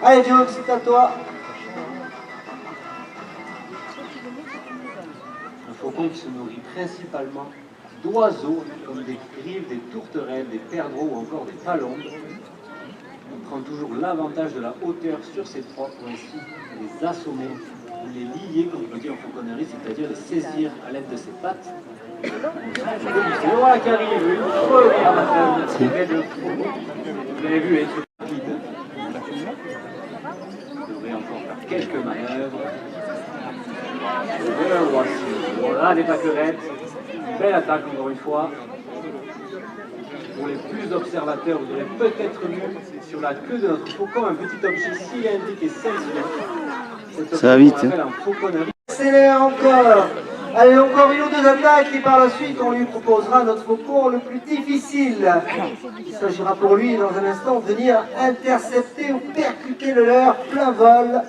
S10: Allez John, c'est à toi. Un faucon qui se nourrit principalement d'oiseaux comme des grives, des tourterelles, des perdreaux ou encore des palombes. Il prend toujours l'avantage de la hauteur sur ses proies pour ainsi les assommer ou les lier, comme on peut dire en fauconnerie, c'est-à-dire les saisir à l'aide de ses pattes. Le voilà qui arrive, une première bataille de faucon. Vous l'avez vu, elle est très rapide. Vous devrez encore faire quelques manœuvres. Le voici. Voilà les pâquerettes. Belle attaque encore une fois. Pour les plus observateurs, vous aurez peut-être vu sur la queue de notre faucon un petit objet cylindrique et scintillant.
S2: Ça va vite.
S10: Accélère encore. Allez, encore une ou deux attaques et par la suite, on lui proposera notre faucon le plus difficile. Il s'agira pour lui, dans un instant, de venir intercepter ou percuter le leur plein vol,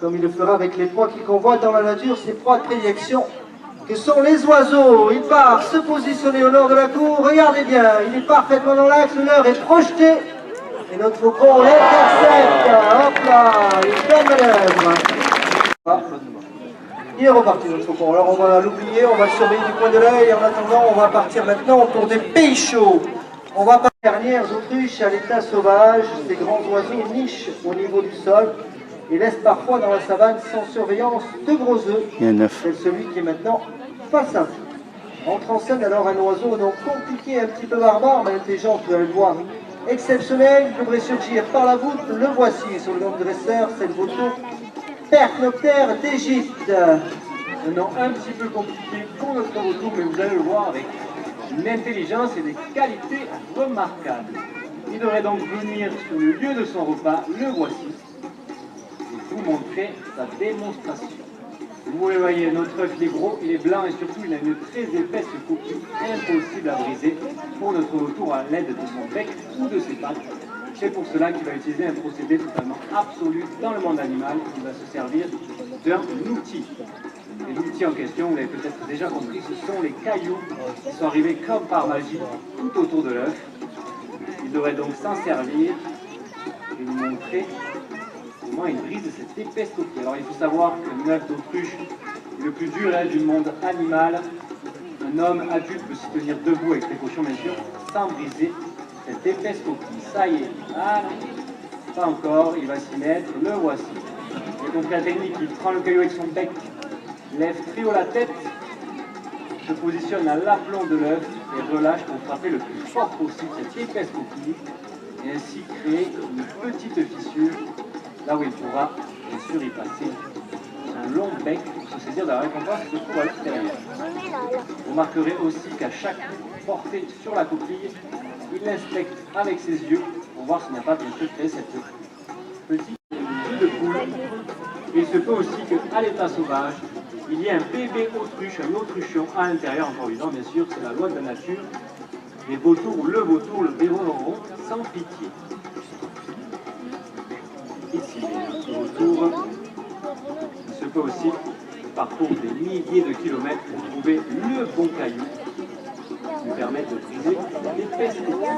S10: comme il le fera avec les proies qu'il convoite dans la nature, ses proies de prédilection, que sont les oiseaux. Il part se positionner au nord de la cour. Regardez bien, il est parfaitement dans l'axe, le leur est projeté. Et notre faucon l'intercepte. Hop là, une belle manœuvre. Ah. Il est reparti notre faucon. Alors on va l'oublier, on va le surveiller du coin de l'œil. En attendant, on va partir maintenant pour des pays chauds. On va pas dernières autruches à l'état sauvage. Ces grands oiseaux nichent au niveau du sol et laissent parfois dans la savane sans surveillance de gros œufs.
S2: Il y en a 9.
S10: C'est celui qui est maintenant face à vous. Entre en scène alors un oiseau donc compliqué, un petit peu barbare, mais intelligent, vous allez le voir. Exceptionnel, il devrait surgir par la voûte. Le voici sur le nom de dresseur, c'est le vautour Percnoptère d'Égypte.
S11: Un nom un petit peu compliqué pour notre vautour, mais vous allez le voir avec une intelligence et des qualités remarquables. Il devrait donc venir sur le lieu de son repas, le voici, et vous montrer sa démonstration. Vous le voyez, notre œuf il est gros, il est blanc et surtout il a une très épaisse coquille, impossible à briser pour notre vautour à l'aide de son bec ou de ses pattes. C'est pour cela qu'il va utiliser un procédé totalement absolu dans le monde animal. Il va se servir d'un outil. Et l'outil en question, vous l'avez peut-être déjà compris, ce sont les cailloux qui sont arrivés comme par magie tout autour de l'œuf. Il devrait donc s'en servir et nous montrer comment il brise cette épaisse coquille. Alors il faut savoir que l'œuf d'autruche est le plus dur du monde animal. Un homme adulte peut s'y tenir debout avec précaution bien sûr, sans briser cette épaisse coquille. Ça y est, voilà. Pas encore, il va s'y mettre, le voici. Et donc la technique, il prend le caillou avec son bec, lève très haut la tête, se positionne à l'aplomb de l'œuf et relâche pour frapper le plus fort possible cette épaisse coquille et ainsi créer une petite fissure là où il pourra bien sûr y passer un long bec pour se saisir de la récompense qui se trouve à l'extérieur. Vous remarquerez aussi qu'à chaque portée sur la coquille, il l'inspecte avec ses yeux pour voir s'il n'y a pas bien sûr créé cette petite queue de poule. Il se peut aussi qu'à l'état sauvage, il y ait un bébé autruche, un autruchion à l'intérieur encore vivant, bien sûr, c'est la loi de la nature. Les vautours, le dévoreront sans pitié. Ici, les vautours, il se peut aussi parcourre des milliers de kilomètres pour trouver le bon caillou qui lui permet de briser l'épaisse coquille.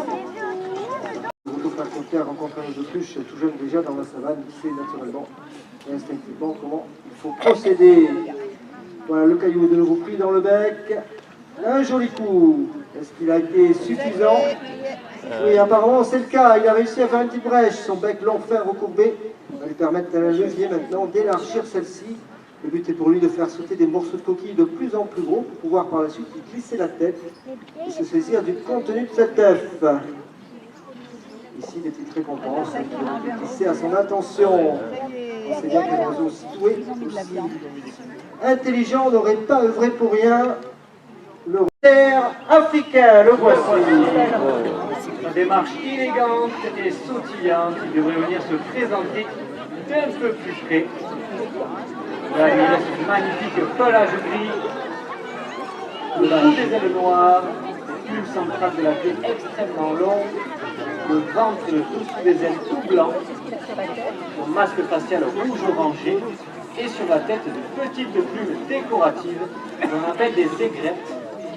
S10: Le vautour Percnoptère rencontre un autruche tout jeune déjà dans la savane, il sait naturellement et instinctivement comment il faut procéder. Voilà, le caillou est de nouveau pris dans le bec. Un joli coup. Est-ce qu'il a été suffisant? Oui, apparemment c'est le cas. Il a réussi à faire une petite brèche. Son bec long fin recourbé va lui permettre à la levier maintenant d'élargir celle-ci. Le but est pour lui de faire sauter des morceaux de coquille de plus en plus gros pour pouvoir par la suite y glisser la tête et se saisir du contenu de cet œuf. Ici, des petites récompenses qui vont glisser à son intention. On sait bien qu'un oiseau aussi doué, aussi intelligent, n'aurait pas œuvré pour rien. Le cerf africain, le voici.
S11: Sa démarche élégante et sautillante, il devrait venir se présenter un peu plus près. Là, il a ce magnifique pelage gris, le bout des ailes noires, les plumes centrales de la queue extrêmement longue, le ventre et le dessous des ailes tout blanc, son masque facial rouge orangé, et sur la tête de petites plumes décoratives qu'on appelle des aigrettes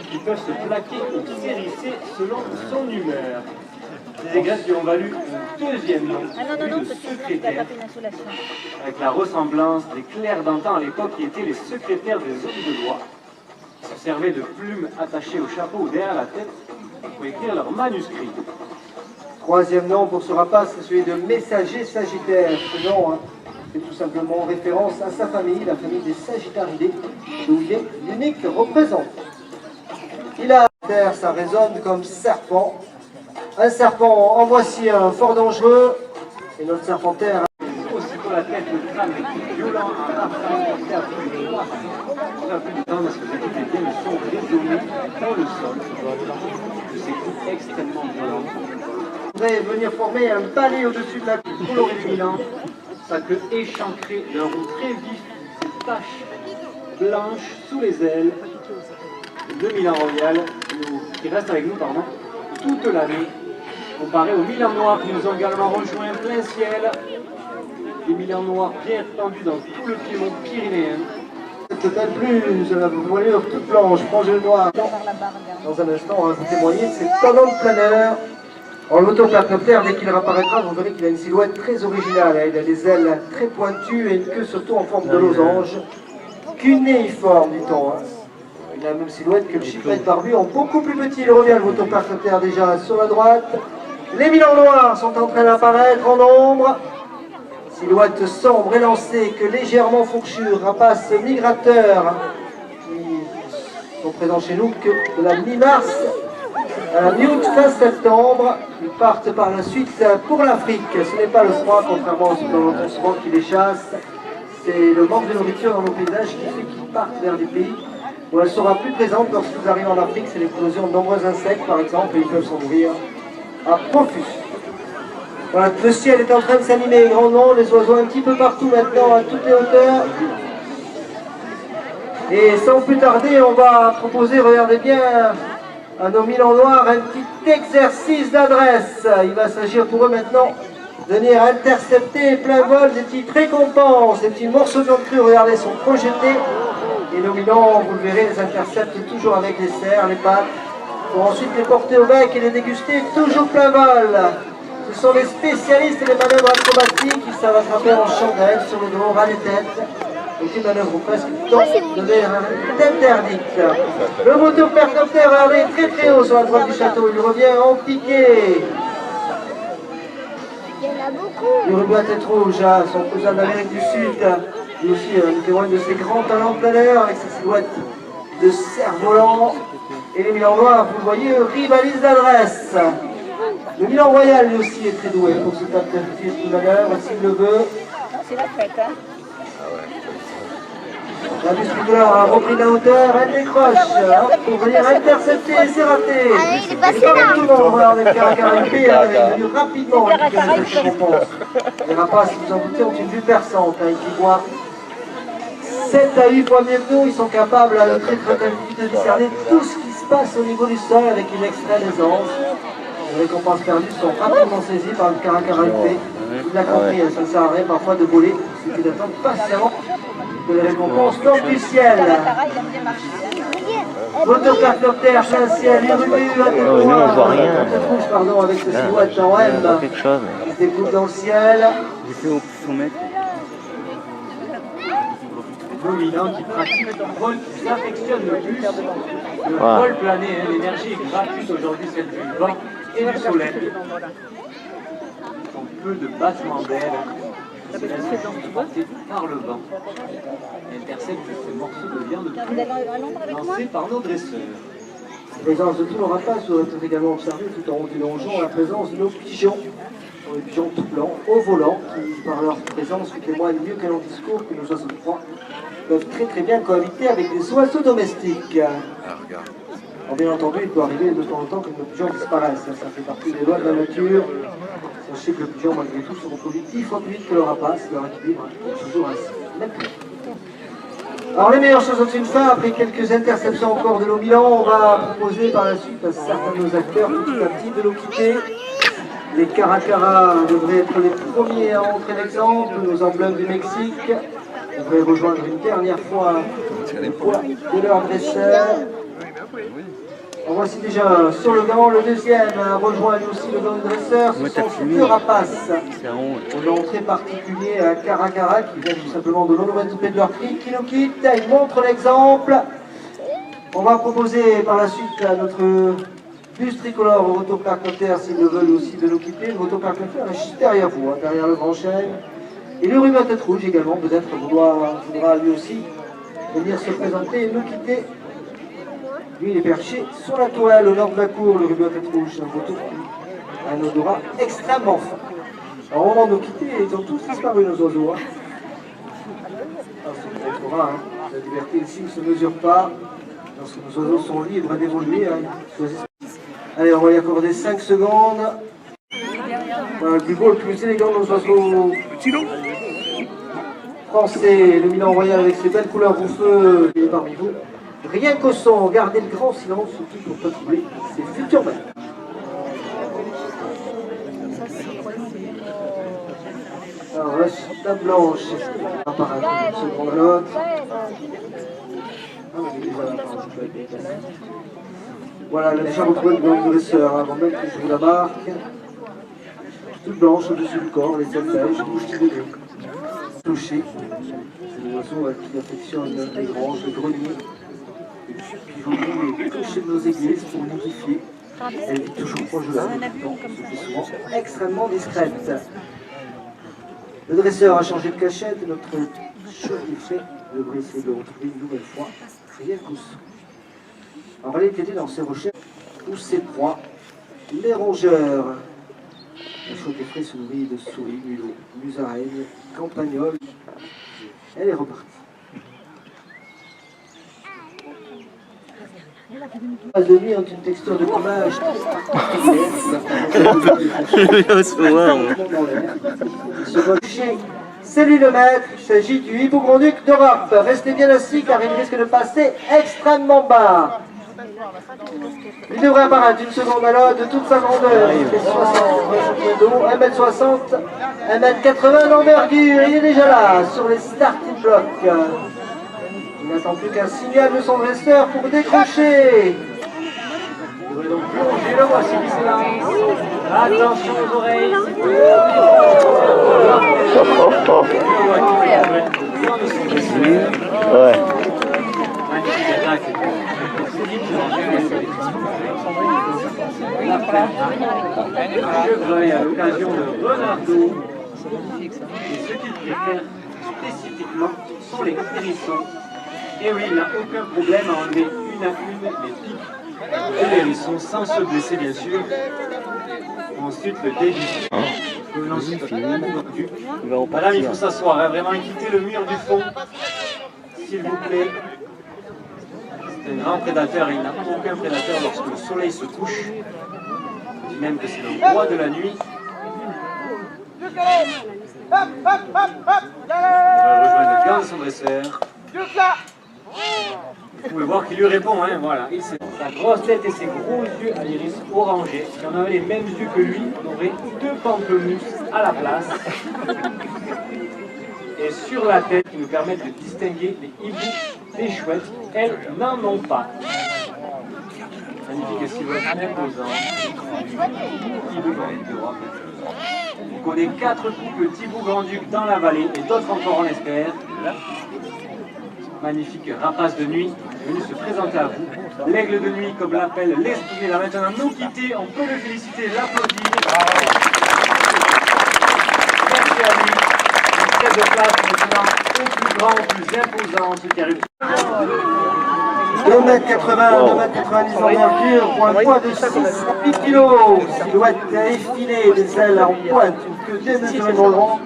S11: qui peuvent se plaquer ou s'hérisser selon son humeur. Des aigrettes qui ont valu un deuxième nom, celui de secrétaire, avec la ressemblance des clercs d'antan à l'époque qui étaient les secrétaires des hommes de loi. Ils se servaient de plumes attachées au chapeau ou derrière la tête pour écrire leurs manuscrits.
S10: Troisième nom pour ce rapace, c'est celui de messager sagittaire. Ce nom fait tout simplement référence à sa famille, la famille des Sagittaridés, d'où il est l'unique représentant. Il a terre, ça résonne comme serpent. Un serpent, en voici un fort dangereux. Et notre serpentaire.
S11: Aussitôt la tête, le crâne est violent, un rafale, porté à plus de 300. On a plus de temps parce que vous écoutez bien le son résonné dans le sol de ces coups extrêmement violents.
S10: On voudrait venir former un balai au-dessus de la queue colorée luminante.
S11: Sa queue échancrée d'un roux très vif, ses taches blanches sous les ailes de Milan Royal, qui reste avec nous, pardon, toute l'année, comparé aux Milan noirs qui nous ont également rejoints plein ciel, des Milan noirs bien étendus dans tout le Piémont pyrénéen.
S10: Peut-être plus, vous voyez, toute blanche, frangée noire. Dans un instant, on va vous témoigner de ces talons de planeur. En l'autopercoptère, dès qu'il réapparaîtra, vous verrez qu'il a une silhouette très originale. Il a des ailes très pointues et une queue surtout en forme de losange. Cunéiforme, dit-on. Il a la même silhouette que le chyprète barbu, en beaucoup plus petit. Il revient, le l'autopercoptère déjà sur la droite. Les Milans noirs sont en train d'apparaître en ombre. Silhouette sombre élancée, que légèrement fourchue, rapaces migrateurs qui sont présents chez nous que de la mi-mars à la mi-août, fin septembre. Ils partent par la suite pour l'Afrique. Ce n'est pas le froid, contrairement au souvent qui les chasse. C'est le manque de nourriture dans nos paysages qui fait qu'ils partent vers des pays où elle sera plus présente lorsqu'ils arrivent en Afrique. C'est l'éclosion de nombreux insectes, par exemple, et ils peuvent s'en nourrir à profus. Voilà, le ciel est en train de s'animer, grand nombre, les oiseaux un petit peu partout maintenant, à toutes les hauteurs. Et sans plus tarder, on va proposer, regardez bien, à nos Milans noirs, un petit exercice d'adresse. Il va s'agir pour eux maintenant de venir intercepter plein vol des petites récompenses, des petits morceaux de viande crue, regardez, sont projetés. Et nos Milans, vous le verrez, les interceptent toujours avec les serres, les pattes, pour ensuite les porter au bec et les déguster toujours plein vol. Ce sont les spécialistes des manœuvres acrobatiques qui savent attraper en chandelle sur le dos, ras les têtes. Donc une manœuvre presque devient interdite. Le motopercoptère est très très haut sur la droite du château. Il revient en piqué.
S8: Il y en a beaucoup.
S10: Le rubis à tête rouge, son cousin d'Amérique du Sud, lui aussi nous témoigne de ses grands talents de planeur avec sa silhouette de cerf-volant. Et les Milans noirs, vous le voyez, rivalisent d'adresse. Le Milan Royal, lui aussi, est très doué pour ce tas de manœuvre, s'il le veut.
S9: C'est la fête, hein.
S10: La distributeur a repris de la hauteur, elle décroche pour venir intercepter, c'est raté.
S8: Il est passé
S10: là.
S8: là.
S10: Tout le monde regarde le caracaripé, il est venu rapidement récupérer cette réponse. Les rapaces, vous en doutez, ont une vue perçante, qui voient 7 à 8 fois mieux que nous. Ils sont capables, à notre très très vite, de discerner tout ce qui se passe au niveau du sol avec une extrême aisance. Les récompenses perdues sont rapidement saisies par le caracaripé. Il a compris, ça ne sert à rien parfois de voler, il suffit d'attendre patiemment que les récompenses tombent du ciel. Motopercoptère, plein ciel, les rues, pardon, avec ce silhouette en M qui se découpe dans le ciel.
S6: J'ai fait au son mètre.
S11: Nos Milans qui pratiquent le vol qui s'affectionne le plus. Le vol plané, l'énergie est gratuite aujourd'hui, celle du vent et du soleil. Sont peu de battements d'aile. C'est transporté par le vent. Intercepte ces morceaux de viande lancés par nos dresseurs.
S10: La présence de tous nos rapaces doit être également observée tout en haut du donjon, la présence de nos pigeons. Ce sont des pigeons tout blancs, au volant, qui par leur présence témoignent mieux qu'un long discours que nos oiseaux de proie peuvent très très bien cohabiter avec des oiseaux domestiques. Alors, bien entendu, il peut arriver de temps en temps que nos pigeons disparaissent. Ça fait partie des lois de la nature. Sachez que le pigeon, malgré tout, se reproduit 10 fois plus vite que le rapace. Leur équilibre est toujours ainsi. Alors, les meilleures choses ont une fin. Après quelques interceptions encore de nos Milans, on va proposer par la suite à certains de nos acteurs petit à petit de nous quitter. Les caracaras devraient être les premiers à montrer l'exemple. Nos emblèmes du Mexique devraient rejoindre une dernière fois le poids de leur dresseur. En voici déjà sur le gant, le deuxième rejoint lui aussi le gant du dresseur. Ce sont ces deux rapaces au nom très particulier à Caracara qui vient tout simplement de l'onomatopée de leur cri, qui nous quitte. Ils montrent l'exemple. On va proposer par la suite à notre bus tricolore au motopercoptère, s'ils le veulent aussi, de nous quitter. Le motopercoptère est juste derrière vous, derrière le grand chêne. Et le rubis à tête rouge également, peut-être voudra lui aussi venir se présenter et nous quitter. Lui, il est perché sur la toile au nord de la cour, le rubis à tête rouge, un photo qui a un odorat extrêmement fort. Alors, au moment de nous quitter, ils ont tous disparu, nos oiseaux. La liberté ici ne se mesure pas. Lorsque nos oiseaux sont libres d'évoluer, allez, on va y accorder 5 secondes. Voilà, le plus beau, le plus élégant de nos oiseaux. français, le Milan Royal avec ses belles couleurs au feu, il est parmi vous. Rien qu'au son, gardez le grand silence, surtout pour ne pas troubler ses futurs maîtres. Alors la table blanche, par un seconde à l'autre. Voilà, elle a déjà retrouvé le grand dresseur avant même qu'il joue la marque. Toute blanche au-dessus du corps, les ailes beige, bouche tirée. Touché. C'est l'oiseau qui affectionne les granges, le grenier. Et puis vous les clochers de nos églises pour nidifier. Elle vit toujours proche de la rue, donc ce qui est souvent extrêmement discrète. Le dresseur a changé de cachette et notre chevrier devrait essayer de le retrouver une nouvelle fois, rien qu'au son. En réalité, dans ses recherches, tous ses proies, les rongeurs. La chaude frais se nourrit de souris, mulots, musaraignes, campagnols. Elle est repartie. Les de nuit ont une texture de plumage c'est lui le maître, il s'agit du hibou grand-duc d'Europe. Restez bien assis car il risque de passer extrêmement bas. Il devrait apparaître une seconde à l'autre de toute sa grandeur. Il fait 60 m, 1m80 d'envergure. Il est déjà là, sur les starting blocks. Il n'attend plus qu'un signal de son dresseur pour décrocher. Il devrait donc plonger le voici qui s'élance. Attention aux oreilles.
S2: Ouais.
S11: Chevreuil à l'occasion de Renardo. Et ce qu'il préfère spécifiquement sont les hérissons. Et oui, il n'a aucun problème à enlever une à une les pics de l'hérisson sans se blesser bien sûr. Ensuite le début. Madame, il faut s'asseoir, hein, vraiment quitter le mur du fond, s'il vous plaît. C'est un grand prédateur et il n'a aucun prédateur lorsque le soleil se couche. On dit même que c'est le roi de la nuit. Il va rejoindre le gant de son dresseur. Vous pouvez voir qu'il lui répond, hein, voilà. Sa grosse tête et ses gros yeux à l'iris orangé. Si on avait les mêmes yeux que lui, on aurait 2 pamplemousses à la place. Et sur la tête, qui nous permettent de distinguer les hiboux des chouettes, elles n'en ont pas. Magnifique silhouette imposante. Hibou grand-duc d'Europe. On connaît 4 couples d'hibou grand-duc dans la vallée et d'autres encore on l'espère. Magnifique rapace de nuit, venu se présenter à vous. L'aigle de nuit, comme l'appelle l'esprit, il va maintenant nous quitter. On peut le féliciter, l'applaudir. Merci à lui. Une tête de place maintenant au plus grand, au plus imposant, ce qui arrive.
S10: 2m80, 2m90 d'envergure pour un poids de 6,8 kg. Silhouette effilée, des ailes en pointe, une queue démesurée dans le rang.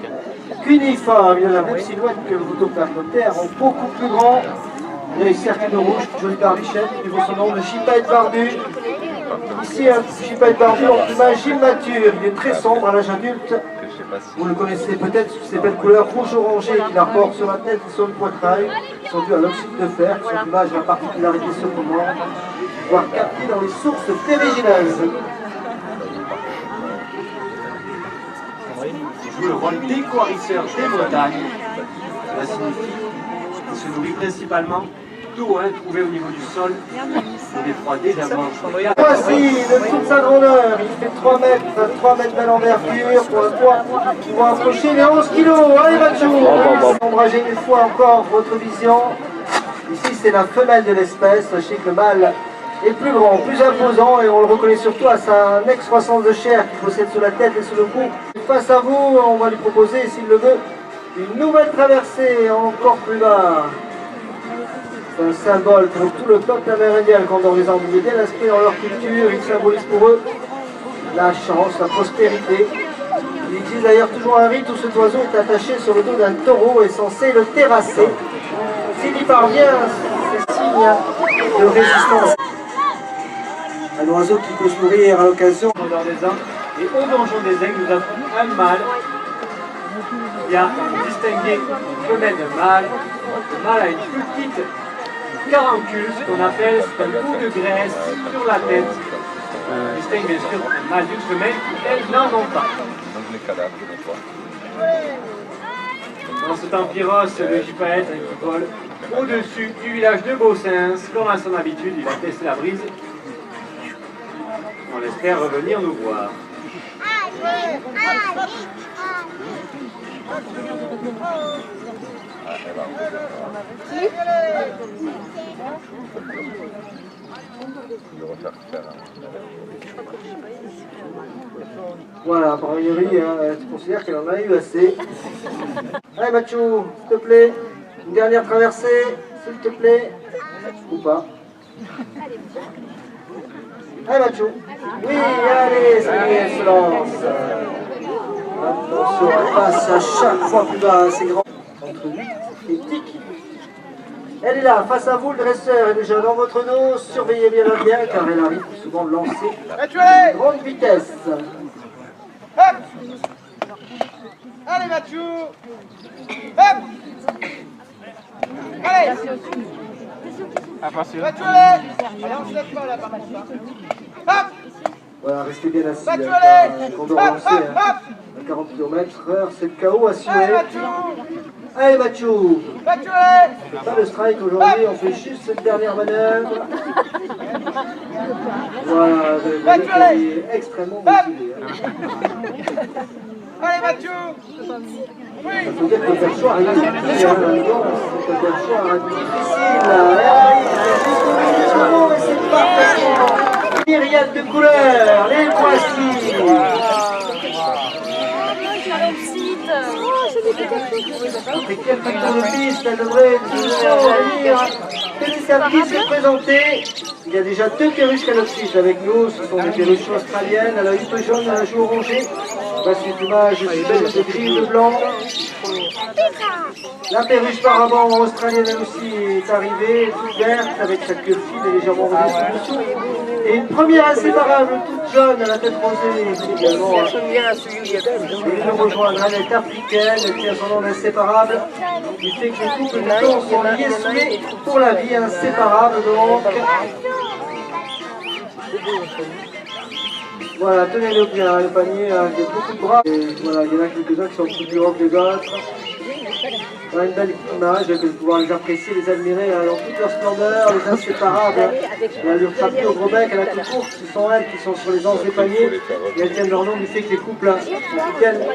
S10: Uniforme, il a la même silhouette que le photopère notaire, en beaucoup plus grand. Il a les cercles rouges, une jolie barbichette, qui vaut son nom de Chipette barbu. Ici, un Chipette barbu en plumage immature, il est très sombre à l'âge adulte. Vous le connaissez peut-être sous ses belles couleurs rouge-orangé qu'il apporte sur la tête et sur le poitrail, sont dus à l'oxyde de fer. Son plumage a la particularité cependant, voire capté dans les sources ferrugineuses.
S11: Joue le rôle d'éco-harisseur des montagnes. Cela signifie qu'il se nourrit principalement d'eau trouvée au niveau du sol et des froids déjà morts.
S10: Voici de toute sa grandeur, il fait 3 mètres à l'envergure pour un poids qui va approcher les 11 kg. Allez Mathieu, ombragez une fois encore votre vision. Ici c'est la femelle de l'espèce, sachez que le mâle est plus grand, plus imposant et on le reconnaît surtout à sa excroissance de chair qu'il possède sur la tête et sur le cou. Face à vous, on va lui proposer, s'il le veut, une nouvelle traversée encore plus bas. C'est un symbole pour tout le peuple amérindien, le condor des Andes. Il est bien inscrit dans leur culture, il symbolise pour eux la chance, la prospérité. Il existe d'ailleurs toujours un rite où cet oiseau est attaché sur le dos d'un taureau et censé le terrasser. S'il y parvient, c'est signe de résistance. Un oiseau qui peut se nourrir à l'occasion
S11: Et au donjon des aigles, nous avons un mâle Il y a distingué une femelle de mâle. Le mâle a une plus petite caroncule, ce qu'on appelle un bout de graisse sur la tête. Distingue bien sûr un mâle d'une femelle qui, elles, n'en ont pas. Dans cet amphiros, le gypaète qui vole au-dessus du village de Beausins, comme à son habitude, il a testé la brise. On espère revenir nous voir.
S10: Voilà, par priori, tu considères qu'elle en a eu assez. Allez Mathieu, s'il te plaît, une dernière traversée, s'il te plaît. Ou pas. Allez Mathieu. Oui, allez, ça y est, elle se lance. Attention, elle passe à chaque fois plus bas, c'est grand. Entre 8 et tic. Elle est là, face à vous, le dresseur est déjà dans votre dos. Surveillez bien la bien, car elle arrive souvent de lancer à grande vitesse.
S5: Hop! Allez Mathieu! Hop! Allez! Mathieu, allez! Allez, on se lève pas là par contre. Hop!
S10: Voilà, restez bien assis.
S5: Mathieu, allez!
S10: Quand on doit lancer à 40 km/h, c'est le chaos assuré.
S5: Allez Mathieu!
S10: Allez Mathieu!
S5: Mathieu, allez!
S10: C'est pas le strike aujourd'hui, on fait juste cette dernière manœuvre. Voilà, vous avez qui est extrêmement motivé.
S5: Allez Mathieu! Oui!
S10: Il faut dire que le perchoir est tout petit, c'est un perchoir difficile. C'est parfait. Myriade de couleurs, les voici. Après quelques tours de piste, elle devrait venir. Téléservice est présenté. Il y a déjà 2 perruches canopsis avec nous. Ce sont des perruches australiennes. Elle a une peu jaune, elle a un joue orangé. Voici une image de gris, de blanc. La perruche par avant australienne elle aussi est arrivée, toute verte, avec sa queue fine et légèrement relevée sous dessous. Et une première inséparable, toute jaune, à la tête rosée également. Et nous rejoindre, elle est africaine, elle tient son nom d'inséparable. Il fait que les couples de temps sont liés soudés pour la vie, inséparables donc. Voilà, tenez-le bien, le panier avec beaucoup de bras. Et voilà, il y en a quelques-uns qui sont plus grands que les autres. Voilà une belle image, que vous pouvez les apprécier, les admirer dans toute leur splendeur, les inséparables. L'allure papier au gros bec, à la toute courte, ce sont elles qui sont sur les anses des paniers. Et elles tiennent leur nom du fait que les couples tiennent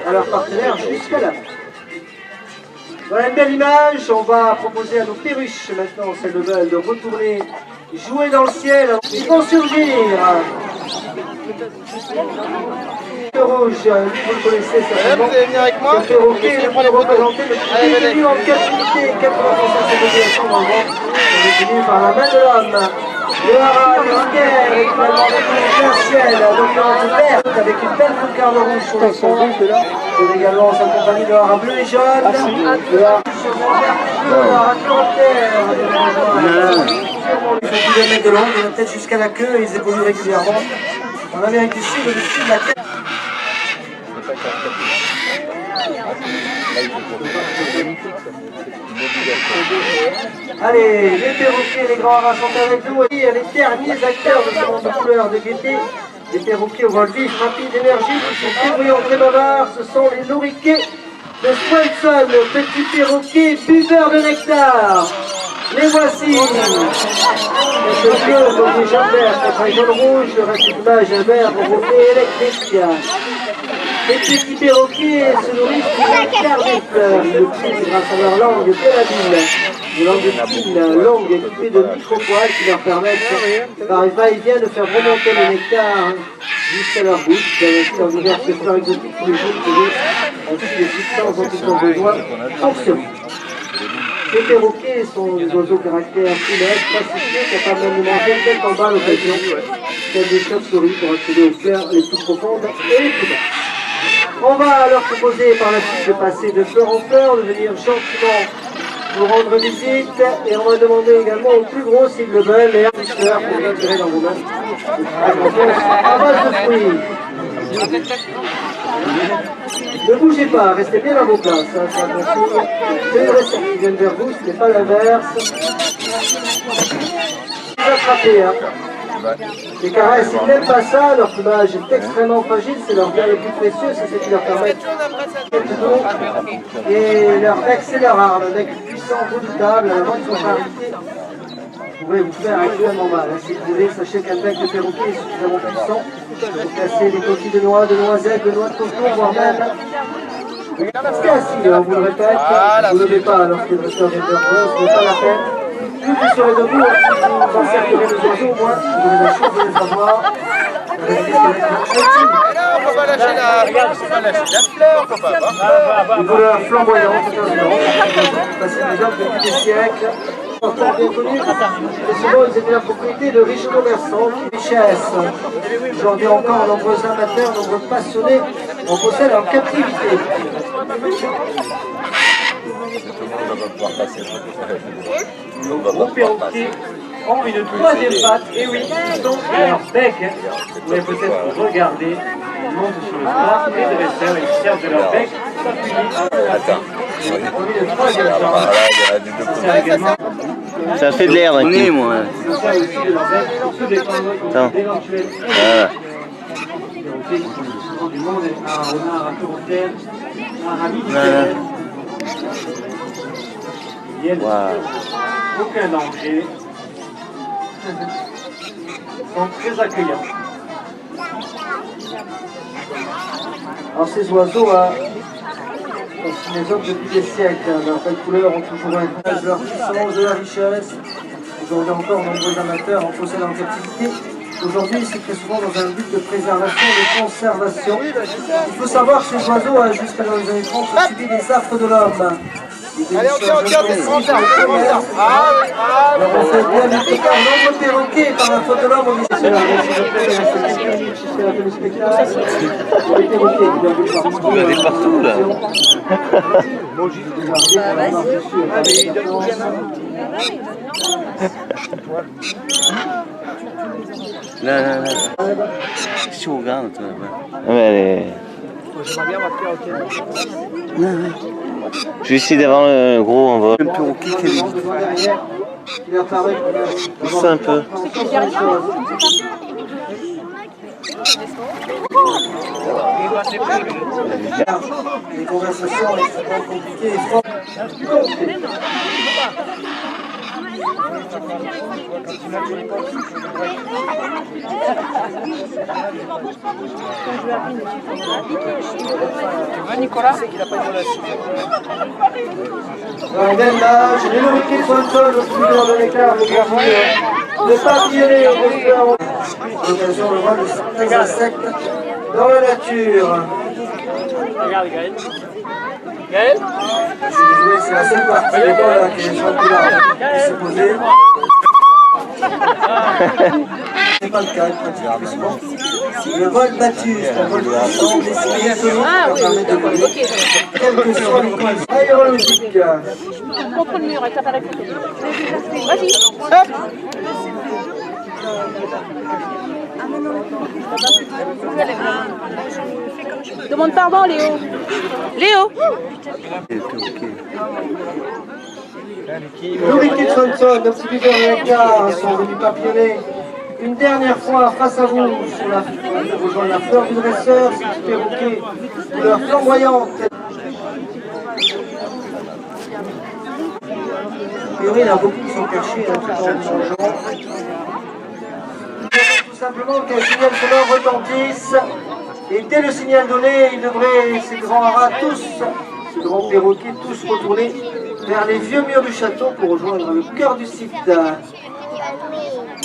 S10: à leur partenaire jusqu'à là. Voilà une belle image, on va proposer à nos perruches maintenant, celles de veulent, de retourner jouer dans le ciel. Ils vont surgir. Le rouge, lui vous le connaissez certainement.
S5: Vous allez venir avec moi?
S10: Le perroquet, le premier représenté, le plus détenu en captivité, 80% de population dans le monde, sont détenus par la main de l'homme. Le haras, le rivière, également plein ciel, d'occurrence verte, avec une belle cocarde rouge sur le son. C'est également sa compagnie de haras bleu et jaune. Le haras ils font plus de mètres de long, ils ont peut-être jusqu'à la queue et ils évoluent régulièrement. En Amérique du Sud, au-dessus de la tête. Allez, les perroquets, les grands haras sont avec nous. Et les derniers acteurs de ce monde de couleurs de gaieté. Les perroquets au vol vif, rapide, énergie, qui sont débrouillants, très bavards. Ce sont les loriquets de Swanson, petits perroquets buveurs de nectar. Les voici. Ce bleu, comme les jambes vertes, contre les jaunes rouges, le reste de l'image est vert, reflet électrique. Les petits perroquets se nourrissent du nectar des fleurs. Ils le puisent grâce à leur langue bien habile. Une langue fine, longue, équipée de micro-poils qui leur permettent, par va-et-vient, de faire remonter le nectar jusqu'à leur bouche. Ainsi, dans diverses fleurs exotiques tous les jours, ainsi les substances dont ils ont besoin pour survivre. Les perroquets sont des oiseaux caractère funèbre, pacifiés, capables de manger tête en bas à l'occasion, tels des chauves-souris pour accéder aux fleurs les plus profondes et les plus basses. On va leur proposer par la suite de passer de fleur en fleur, de venir gentiment vous rendre visite, et on va demander également aux plus gros s'ils le veulent, les fleurs pour les tirer dans vos mains. À base de fruits. Ne bougez pas, restez bien à vos places. Hein, c'est un consigne. C'est une récite qui vient vers vous, ce n'est pas l'inverse. Attrapez, hein. Les caresses, ils n'aiment pas ça, leur plumage est extrêmement fragile, c'est leur bien le plus précieux, c'est ce qui leur permet de... Et leur bec, c'est leur arme, un bec puissant, redoutable, à la moindre contrariété. Vous pouvez vous faire extrêmement mal. Hein. Si vous voulez, sachez qu'un bec de perroquet est suffisamment puissant pour casser des coquilles de noix, de noisettes, de noix de coco, voire même... Cassis, on vous le répète, vous ne levez pas lorsque le dresseur vient vers vous, ce n'est pas la peine. Plus vous serez debout, vous encerclerez les oiseaux, au moins, vous aurez la chance de les avoir.
S5: On peut pas lâcher la fleur, papa.
S10: Une couleur flamboyante, passé des hommes depuis des siècles. Pourtant bien connus, et souvent ils étaient la propriété de riches commerçants qui richesse. Aujourd'hui encore, nombreux amateurs, nombreux passionnés en possèdent en captivité.
S11: Gros perroquet ont une troisième patte, et oui, donc leur bec. Vous pouvez peut-être regarder, ils montent sur le toit, les dresseurs, ils servent de leur bec,
S2: Ça fait de l'air d'un coup. Moi. Attends. Voilà.
S11: Wow. Aucun danger. Ils sont très accueillants.
S10: Alors ces oiseaux, sont les hommes depuis des siècles. Leurs belles couleurs ont toujours un image de leur puissance, de leur richesse. Aujourd'hui encore, nombreux amateurs en possèdent en captivité. Aujourd'hui, c'est très souvent dans un but de préservation et de conservation. Il faut savoir que ces oiseaux, jusqu'à dans les années 30, ont subi des affres de l'homme.
S5: Allez, on tire des frontières.
S10: Alors on fait bien lutter car nombreux perroquets par la faute de l'homme ont dit
S2: Il y en a partout là. Là. Qu'est-ce que tu regardes toi là-bas? Je vais essayer d'avoir le gros en vol. Un perroquet qui est pousse un peu.
S10: Les conversations extrêmement compliquées et fortes.
S9: Nicolas.
S10: J'ai les nourrités de Swanson au studio de l'écart de gravure. Le papillonnet au restaurant. À l'occasion, le vol de certains insectes dans la nature.
S11: Regarde Gaël. Gaël?
S10: Je suis désolé, c'est la seule partie de l'école qui est là. Il s'est posé. C'est pas le cas, pratiquement. Le vol battu, c'est un vol puissant, des signes toniques qui permet de voler, quels que soient les conditions aérologiques.
S9: Contre le mur, elle tape à la côté. Vas-y, hop. Demande pardon, Léo. Léo.
S10: Nourriture de Swanson, nos petits buveurs de l'écart sont venus papillonner une dernière fois face à vous sur la rejoindre la fleur du dresseur, ces petits perroquets, couleur flamboyante. A priori, il y en a beaucoup qui sont cachés tout en mangeant. Tout simplement qu'un signal sonore retentisse, et dès le signal donné, il devrait, ces grands haras tous, ces grands perroquets tous retourner vers les vieux murs du château pour rejoindre le cœur du site.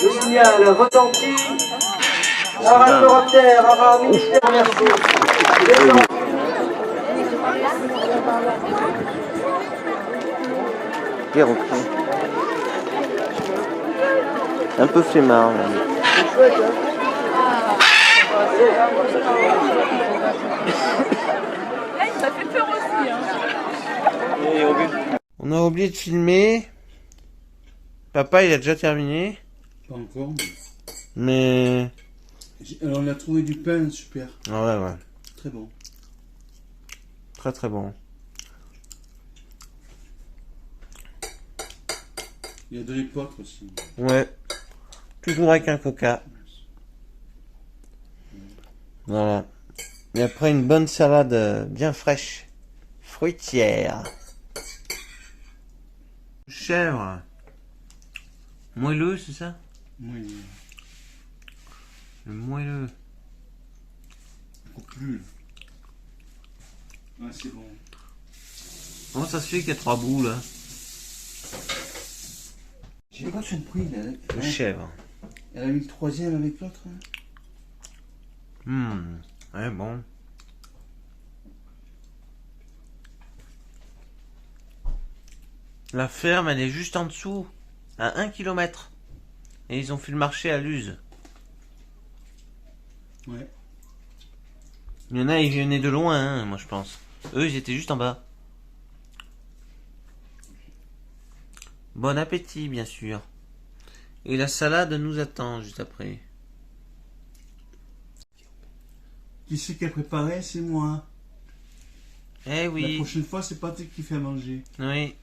S10: Le signal retentit. Arachnoptère, haras militaire, merci.
S2: Perroquet. Un peu flemmard.
S10: C'est chouette, hein.
S9: Ça fait peur aussi, hein.
S2: On a oublié de filmer. Papa, il a déjà terminé.
S1: Pas encore.
S2: Mais...
S1: Alors, on a trouvé du pain super.
S2: Ah ouais.
S1: Très bon.
S2: Très très bon.
S1: Il y a de l'époque aussi.
S2: Ouais. Toujours avec un coca. Voilà. Et après une bonne salade bien fraîche. Fruitière. Chèvre. Moelleux, c'est ça?
S1: Oui.
S2: Le moelleux.
S1: Encore plus. Ouais, c'est bon.
S2: Comment ça se fait qu'il y a 3 bouts là?
S1: J'ai pas compris là.
S2: Le chèvre.
S1: Elle a mis le troisième avec l'autre.
S2: Ouais, bon. La ferme, elle est juste en dessous, à 1 km. Et ils ont fait le marché à Luz.
S1: Ouais.
S2: Il y en a, ils venaient de loin, hein, moi je pense. Eux, ils étaient juste en bas. Bon appétit, bien sûr. Et la salade nous attend juste après.
S1: Qui c'est qui a préparé? C'est moi.
S2: Eh oui.
S1: La prochaine fois, c'est Patrick qui fait à manger.
S2: Oui.